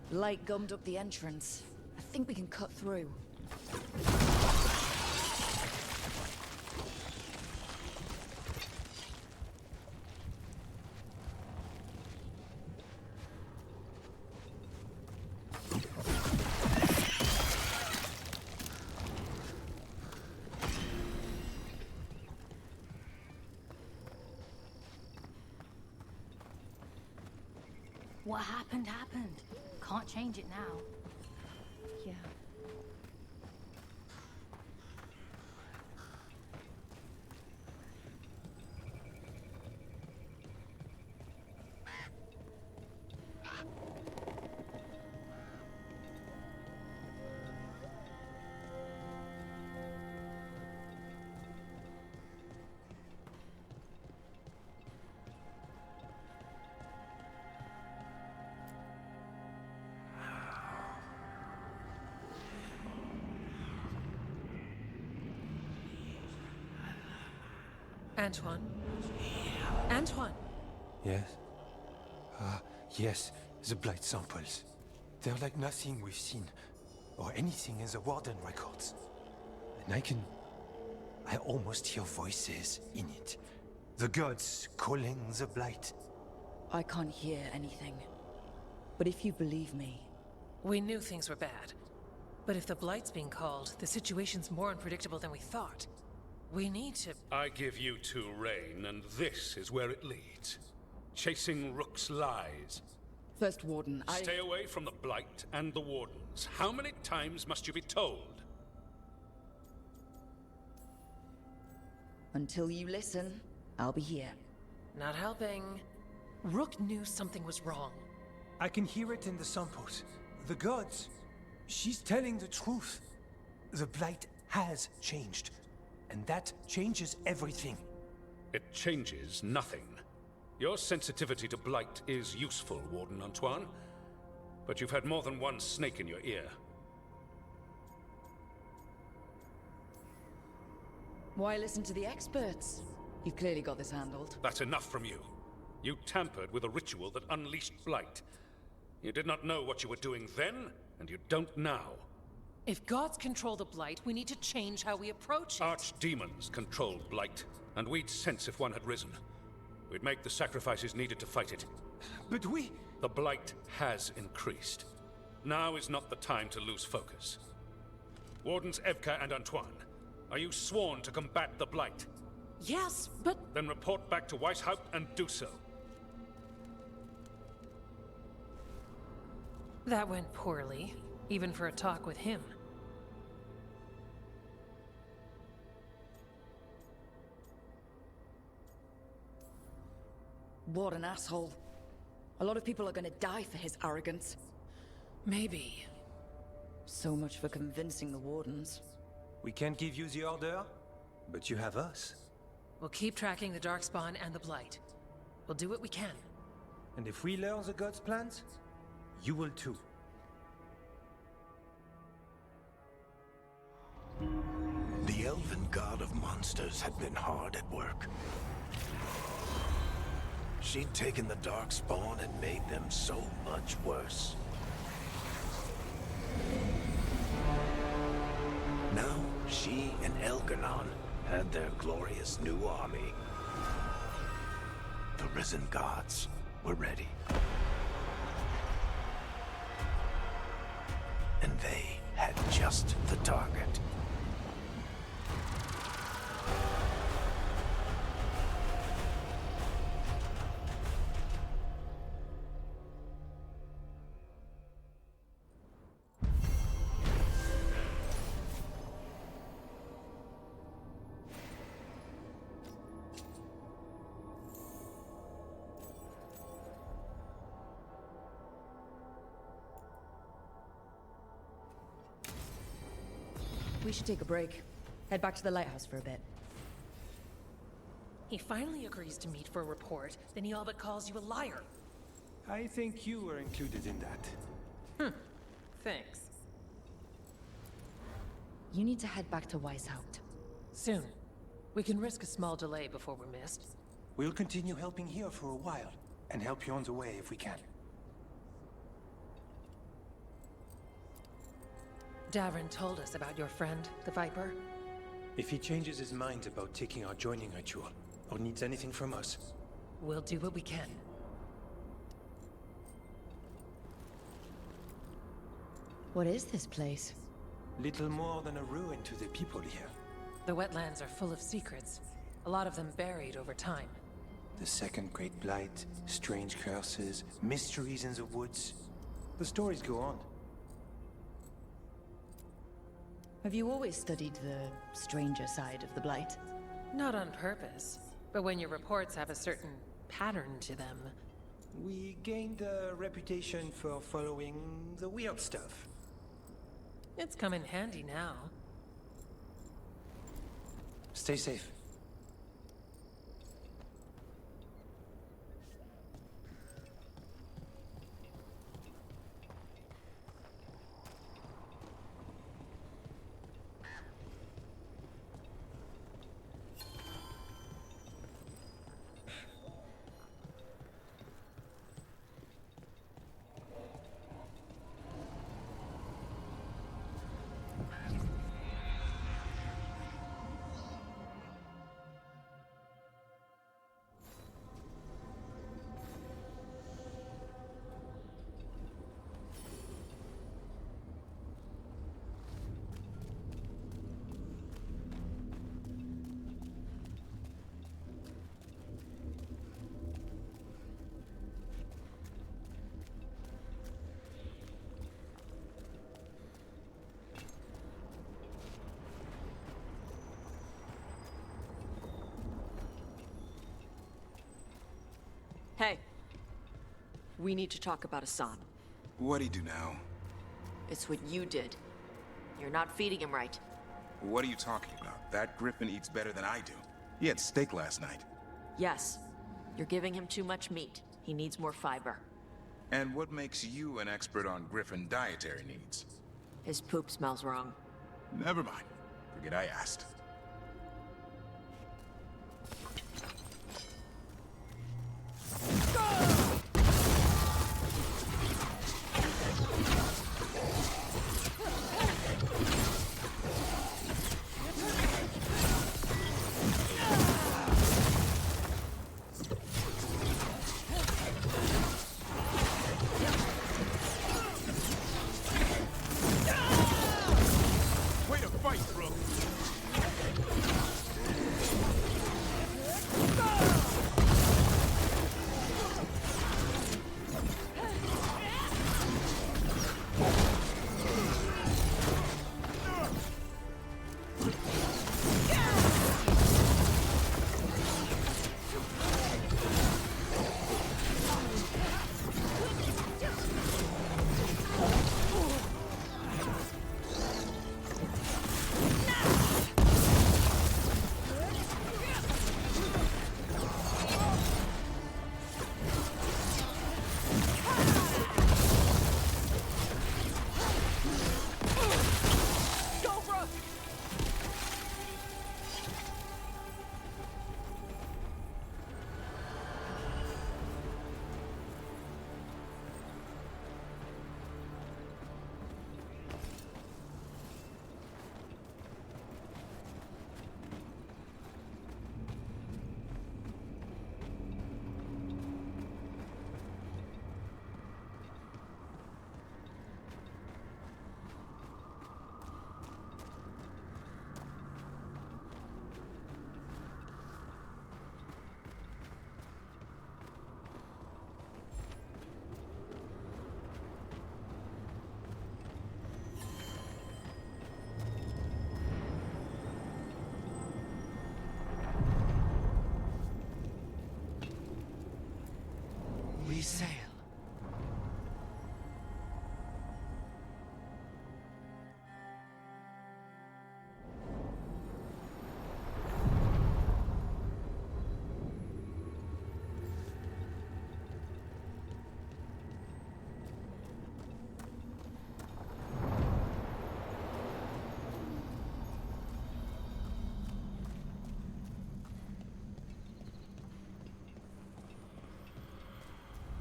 Light gummed up the entrance. I think we can cut through. What happened, happened. Can't change it now. Yeah. Antoine? Antoine! Yes? Yes, the blight samples. They're like nothing we've seen, or anything in the Warden records. And I almost hear voices in it. The gods calling the blight. I can't hear anything. But if you believe me... We knew things were bad. But if the blight's being called, the situation's more unpredictable than we thought. We need to... I give you two Rain, and this is where it leads. Chasing Rook's lies. First Warden, Stay away from the Blight and the Wardens. How many times must you be told? Until you listen, I'll be here. Not helping. Rook knew something was wrong. I can hear it in the samples. The gods. She's telling the truth. The blight has changed. And that changes everything. It changes nothing. Your sensitivity to blight is useful, Warden Antoine. But you've had more than one snake in your ear. Why listen to the experts? You've clearly got this handled. That's enough from you. You tampered with a ritual that unleashed blight. You did not know what you were doing then, and you don't now. If gods control the blight, we need to change how we approach it. Archdemons controlled blight, and we'd sense if one had risen. We'd make the sacrifices needed to fight it. But we... The blight has increased. Now is not the time to lose focus. Wardens Evka and Antoine, are you sworn to combat the blight? Yes, but... Then report back to Weishaupt and do so. That went poorly, even for a talk with him. What an asshole. A lot of people are gonna die for his arrogance. Maybe. So much for convincing the Wardens. We can't give you the order, but you have us. We'll keep tracking the Darkspawn and the Blight. We'll do what we can. And if we learn the gods' plans, you will too. The elven god of monsters had been hard at work. She'd taken the Darkspawn and made them so much worse. Now, she and Elganon had their glorious new army. The risen gods were ready. And they had just the target. We should take a break. Head back to the lighthouse for a bit. He finally agrees to meet for a report, then he all but calls you a liar. I think you were included in that. Thanks. You need to head back to Weishaupt. Soon. We can risk a small delay before we're missed. We'll continue helping here for a while, and help you on the way if we can. Davrin told us about your friend, the Viper. If he changes his mind about taking our joining ritual, or needs anything from us, we'll do what we can. What is this place? little more than a ruin to the people here. The wetlands are full of secrets, a lot of them buried over time. The Second Great Blight, strange curses, mysteries in the woods. The stories go on. Have you always studied the stranger side of the Blight? Not on purpose, but when your reports have a certain pattern to them. We gained a reputation for following the weird stuff. It's come in handy now. Stay safe. Hey. We need to talk about Hassan. What'd he do now? It's what you did. You're not feeding him right. What are you talking about? That griffin eats better than I do. He had steak last night. Yes. You're giving him too much meat. He needs more fiber. And what makes you an expert on griffin dietary needs? His poop smells wrong. Never mind. Forget I asked. We sail.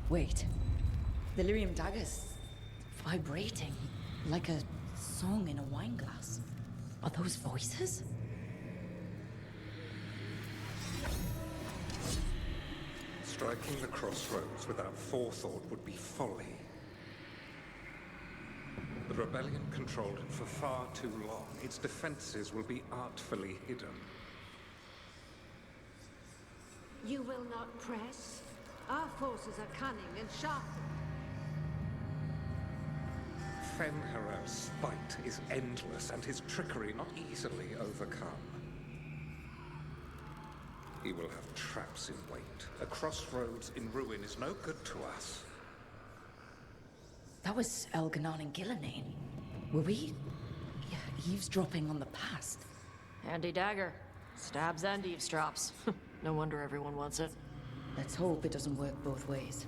Wait. The lyrium dagger's vibrating like a song in a wine glass. Are those voices? Striking the crossroads without forethought would be folly. The rebellion controlled it for far too long. Its defenses will be artfully hidden. You will not press? Our forces are cunning and sharp. Fen'Harel's spite is endless, and his trickery not easily overcome. He will have traps in wait. A crossroads in ruin is no good to us. That was Elganon and Gillenane. Were we eavesdropping on the past? Handy dagger. Stabs and eavesdrops. No wonder everyone wants it. Let's hope it doesn't work both ways.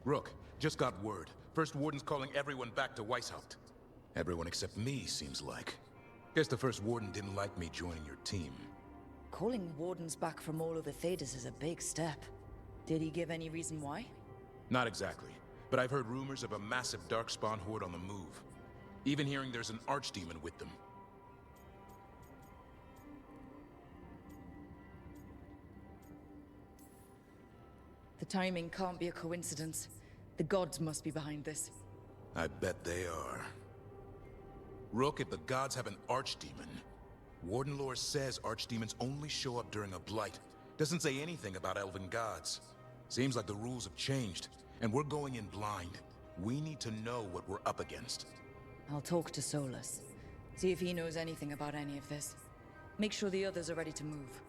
Rook, just got word. First Warden's calling everyone back to Weishaupt. Everyone except me, seems like. Guess the First Warden didn't like me joining your team. Calling wardens back from all over Thedas is a big step. Did he give any reason why? Not exactly, but I've heard rumors of a massive Darkspawn horde on the move. Even hearing there's an archdemon with them. The timing can't be a coincidence. The gods must be behind this. I bet they are. Rook, if the gods have an archdemon, Warden lore says archdemons only show up during a blight. Doesn't say anything about elven gods. Seems like the rules have changed, and we're going in blind. We need to know what we're up against. I'll talk to Solus. See if he knows anything about any of this. Make sure the others are ready to move.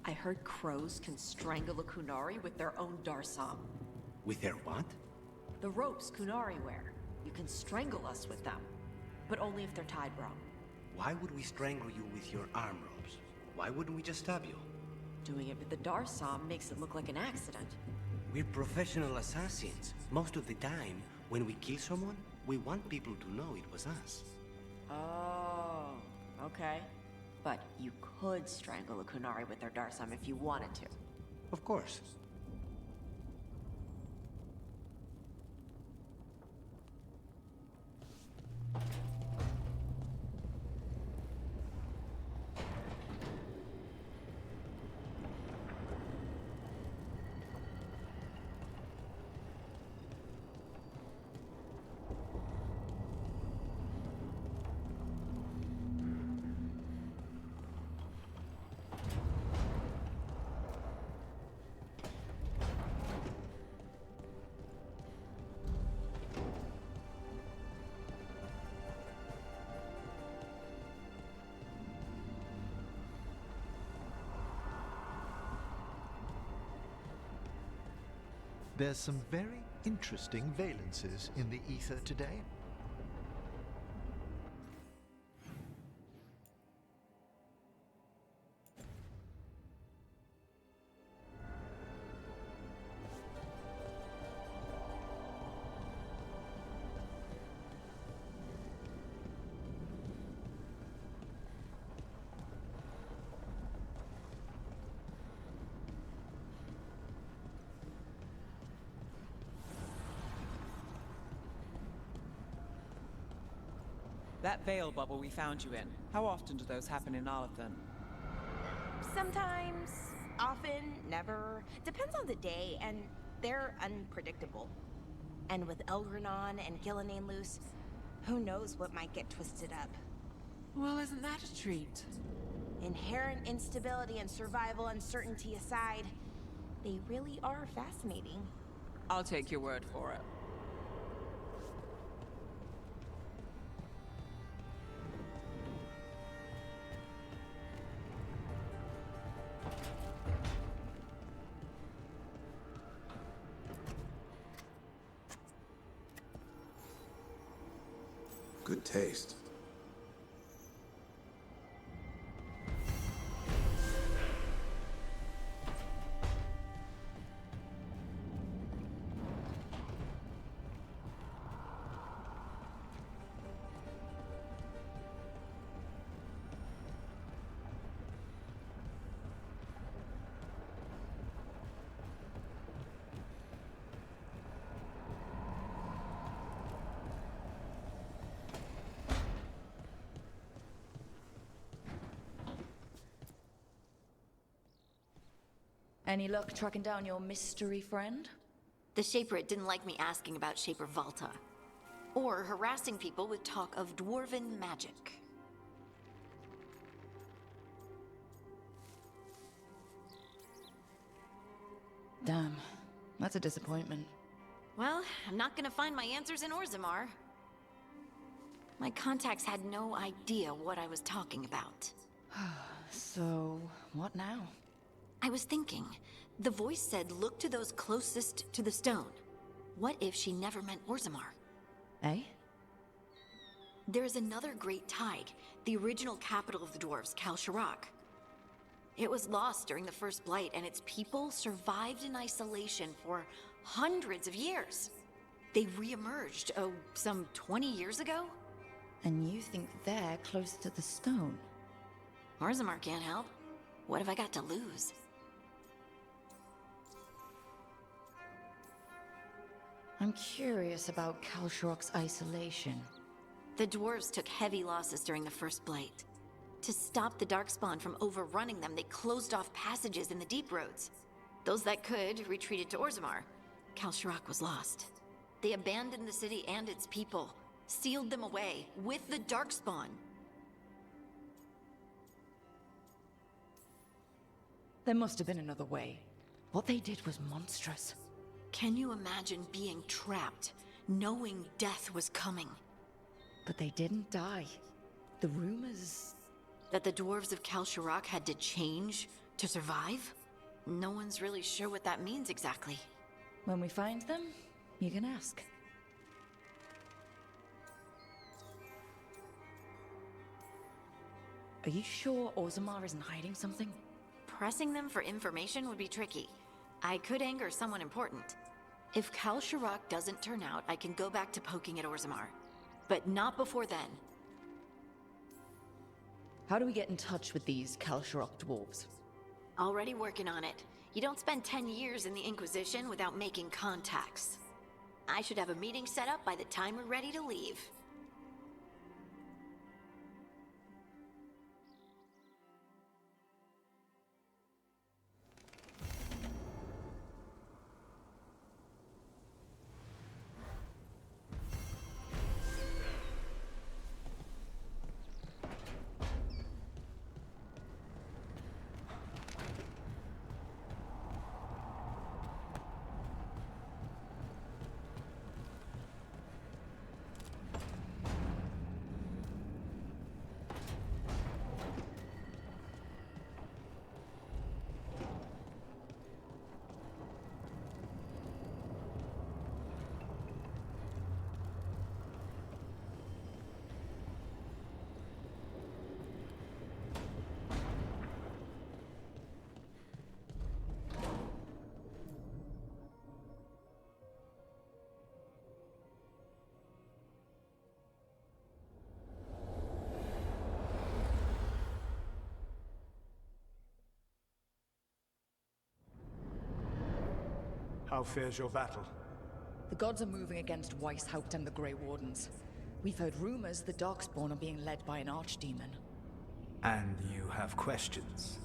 I heard crows can strangle a Kunari with their own Darsam. With their what? The ropes Kunari wear. You can strangle us with them. But only if they're tied wrong. Why would we strangle you with your arm ropes? Why wouldn't we just stab you? Doing it with the Darsam makes it look like an accident. We're professional assassins. Most of the time, when we kill someone, we want people to know it was us. Oh, okay. But you could strangle a Kunari with their Darsam if you wanted to. Of course. There's some very interesting valences in the ether today. That veil bubble we found you in, how often do those happen in Arlathan? Sometimes, often, never. Depends on the day, and they're unpredictable. And with Elgranon and Gillenane loose, who knows what might get twisted up. Well, isn't that a treat? Inherent instability and survival uncertainty aside, they really are fascinating. I'll take your word for it. Good taste. Any luck tracking down your mystery friend? The Shaperate didn't like me asking about Shaper Valta. Or harassing people with talk of dwarven magic. Damn, that's a disappointment. Well, I'm not gonna find my answers in Orzammar. My contacts had no idea what I was talking about. So, what now? I was thinking. The voice said look to those closest to the stone. What if she never meant Orzammar? Eh? There's another great tide, the original capital of the dwarves, Kalsharak. It was lost during the First Blight, and its people survived in isolation for hundreds of years. They re-emerged, some 20 years ago? And you think they're close to the stone? Orzammar can't help. What have I got to lose? I'm curious about Kalsharak's isolation. The dwarves took heavy losses during the First Blight. To stop the Darkspawn from overrunning them, they closed off passages in the deep roads. Those that could retreated to Orzammar. Kalsharak was lost. They abandoned the city and its people, sealed them away with the Darkspawn. There must have been another way. What they did was monstrous. Can you imagine being trapped, knowing death was coming? But they didn't die. The rumors... That the dwarves of Kalsharak had to change to survive? No one's really sure what that means exactly. When we find them, you can ask. Are you sure Orzammar isn't hiding something? Pressing them for information would be tricky. I could anger someone important. If Kalsharak doesn't turn out, I can go back to poking at Orzammar. But not before then. How do we get in touch with these Kalsharak dwarves? Already working on it. You don't spend 10 years in the Inquisition without making contacts. I should have a meeting set up by the time we're ready to leave. How fares your battle? The gods are moving against Weishaupt and the Grey Wardens. We've heard rumors the Darkspawn are being led by an archdemon. And you have questions?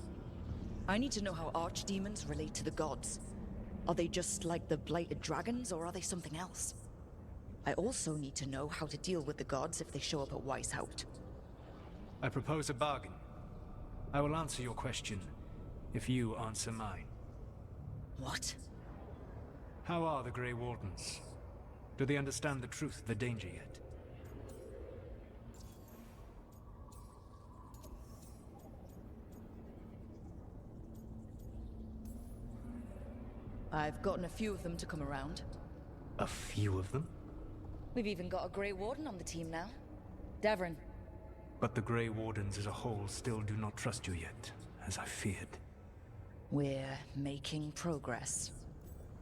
I need to know how archdemons relate to the gods. Are they just like the blighted dragons, or are they something else? I also need to know how to deal with the gods if they show up at Weishaupt. I propose a bargain. I will answer your question if you answer mine. What? How are the Grey Wardens? Do they understand the truth of the danger yet? I've gotten a few of them to come around. A few of them? We've even got a Grey Warden on the team now. Davrin. But the Grey Wardens as a whole still do not trust you yet, as I feared. We're making progress.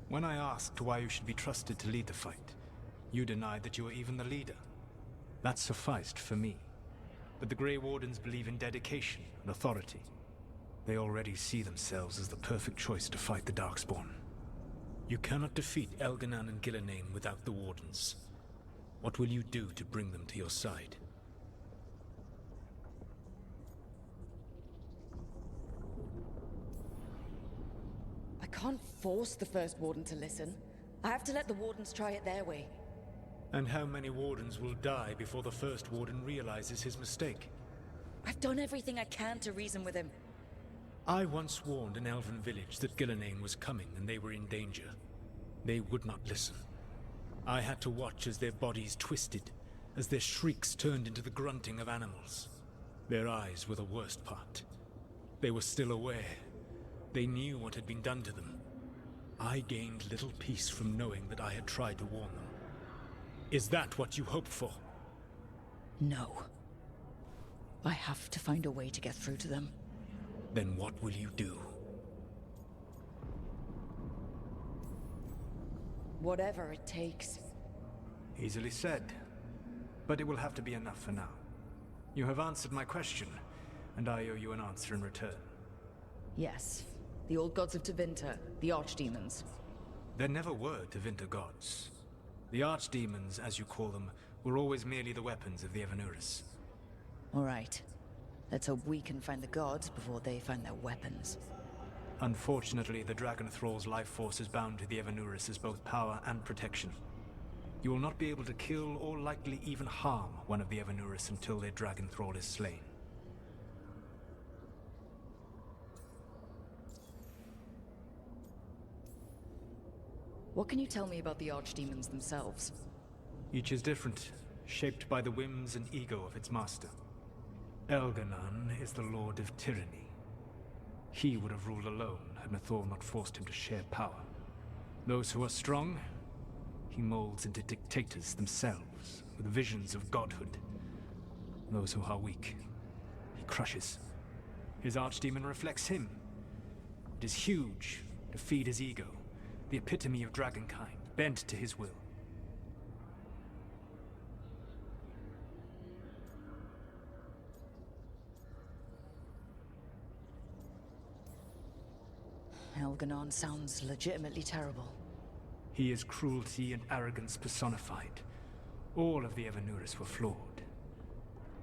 When I asked why you should be trusted to lead the fight, you denied that you were even the leader. That sufficed for me. But the Grey Wardens believe in dedication and authority. They already see themselves as the perfect choice to fight the Darkspawn. You cannot defeat Elganan and Gillenane without the Wardens. What will you do to bring them to your side? I can't force the First Warden to listen. I have to let the Wardens try it their way. And how many Wardens will die before the First Warden realizes his mistake? I've done everything I can to reason with him. I once warned an elven village that Gillenane was coming and they were in danger. They would not listen. I had to watch as their bodies twisted, as their shrieks turned into the grunting of animals. Their eyes were the worst part. They were still aware. They knew what had been done to them. I gained little peace from knowing that I had tried to warn them. Is that what you hope for? No. I have to find a way to get through to them. Then what will you do? Whatever it takes. Easily said. But it will have to be enough for now. You have answered my question, and I owe you an answer in return. Yes. The old gods of Tevinter, the archdemons. There never were Tevinter gods. The archdemons, as you call them, were always merely the weapons of the Evanuris. All right. Let's hope we can find the gods before they find their weapons. Unfortunately, the Dragon Thrall's life force is bound to the Evanuris as both power and protection. You will not be able to kill or likely even harm one of the Evanuris until their Dragon Thrall is slain. What can you tell me about the archdemons themselves? Each is different, shaped by the whims and ego of its master. Elganan is the Lord of Tyranny. He would have ruled alone had Mathor not forced him to share power. Those who are strong, he molds into dictators themselves, with visions of godhood. Those who are weak, he crushes. His archdemon reflects him. It is huge, to feed his ego, the epitome of dragonkind, bent to his will. Elganon sounds legitimately terrible. He is cruelty and arrogance personified. All of the Evanuris were flawed,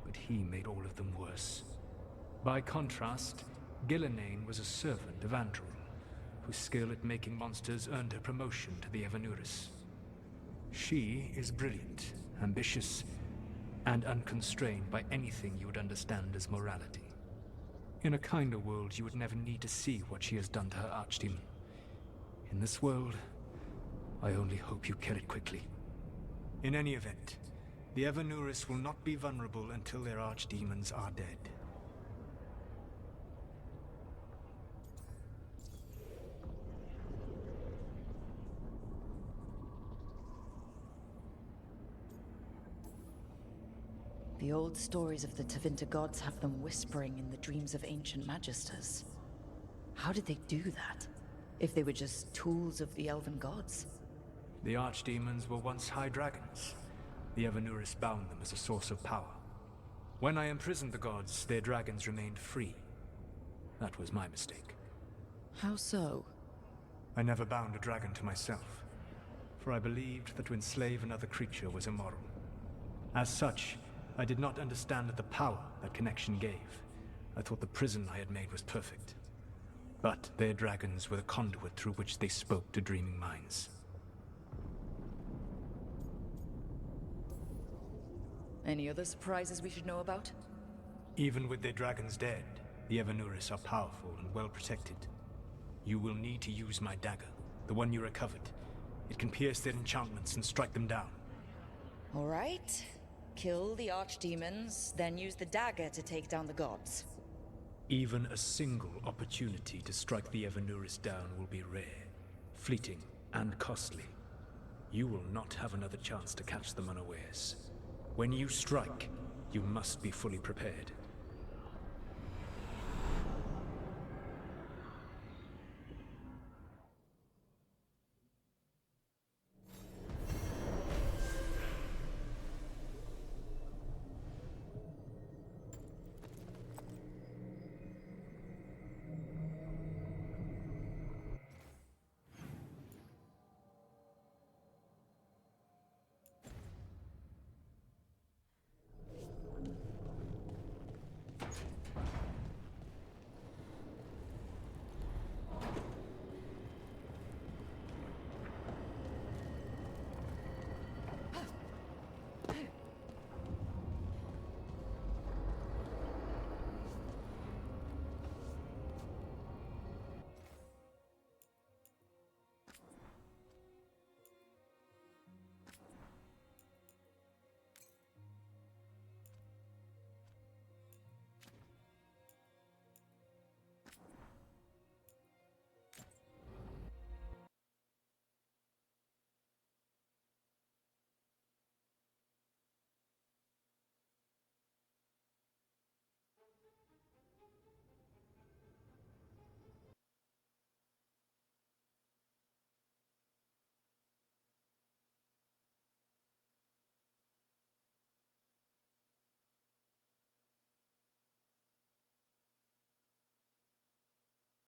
but he made all of them worse. By contrast, Gillenane was a servant of Andril, whose skill at making monsters earned her promotion to the Evanuris. She is brilliant, ambitious, and unconstrained by anything you would understand as morality. In a kinder world, you would never need to see what she has done to her archdemon. In this world, I only hope you kill it quickly. In any event, the Evanuris will not be vulnerable until their archdemons are dead. The old stories of the Tevinter gods have them whispering in the dreams of ancient magisters. How did they do that? If they were just tools of the elven gods? The archdemons were once high dragons. The Evanuris bound them as a source of power. When I imprisoned the gods, their dragons remained free. That was my mistake. How so? I never bound a dragon to myself, for I believed that to enslave another creature was immoral. As such, I did not understand the power that connection gave. I thought the prison I had made was perfect. But their dragons were the conduit through which they spoke to dreaming minds. Any other surprises we should know about? Even with their dragons dead, the Evanuris are powerful and well protected. You will need to use my dagger, the one you recovered. It can pierce their enchantments and strike them down. All right. Kill the archdemons, then use the dagger to take down the gods. Even a single opportunity to strike the Evanuris down will be rare, fleeting, and costly. You will not have another chance to catch them unawares. When you strike, you must be fully prepared.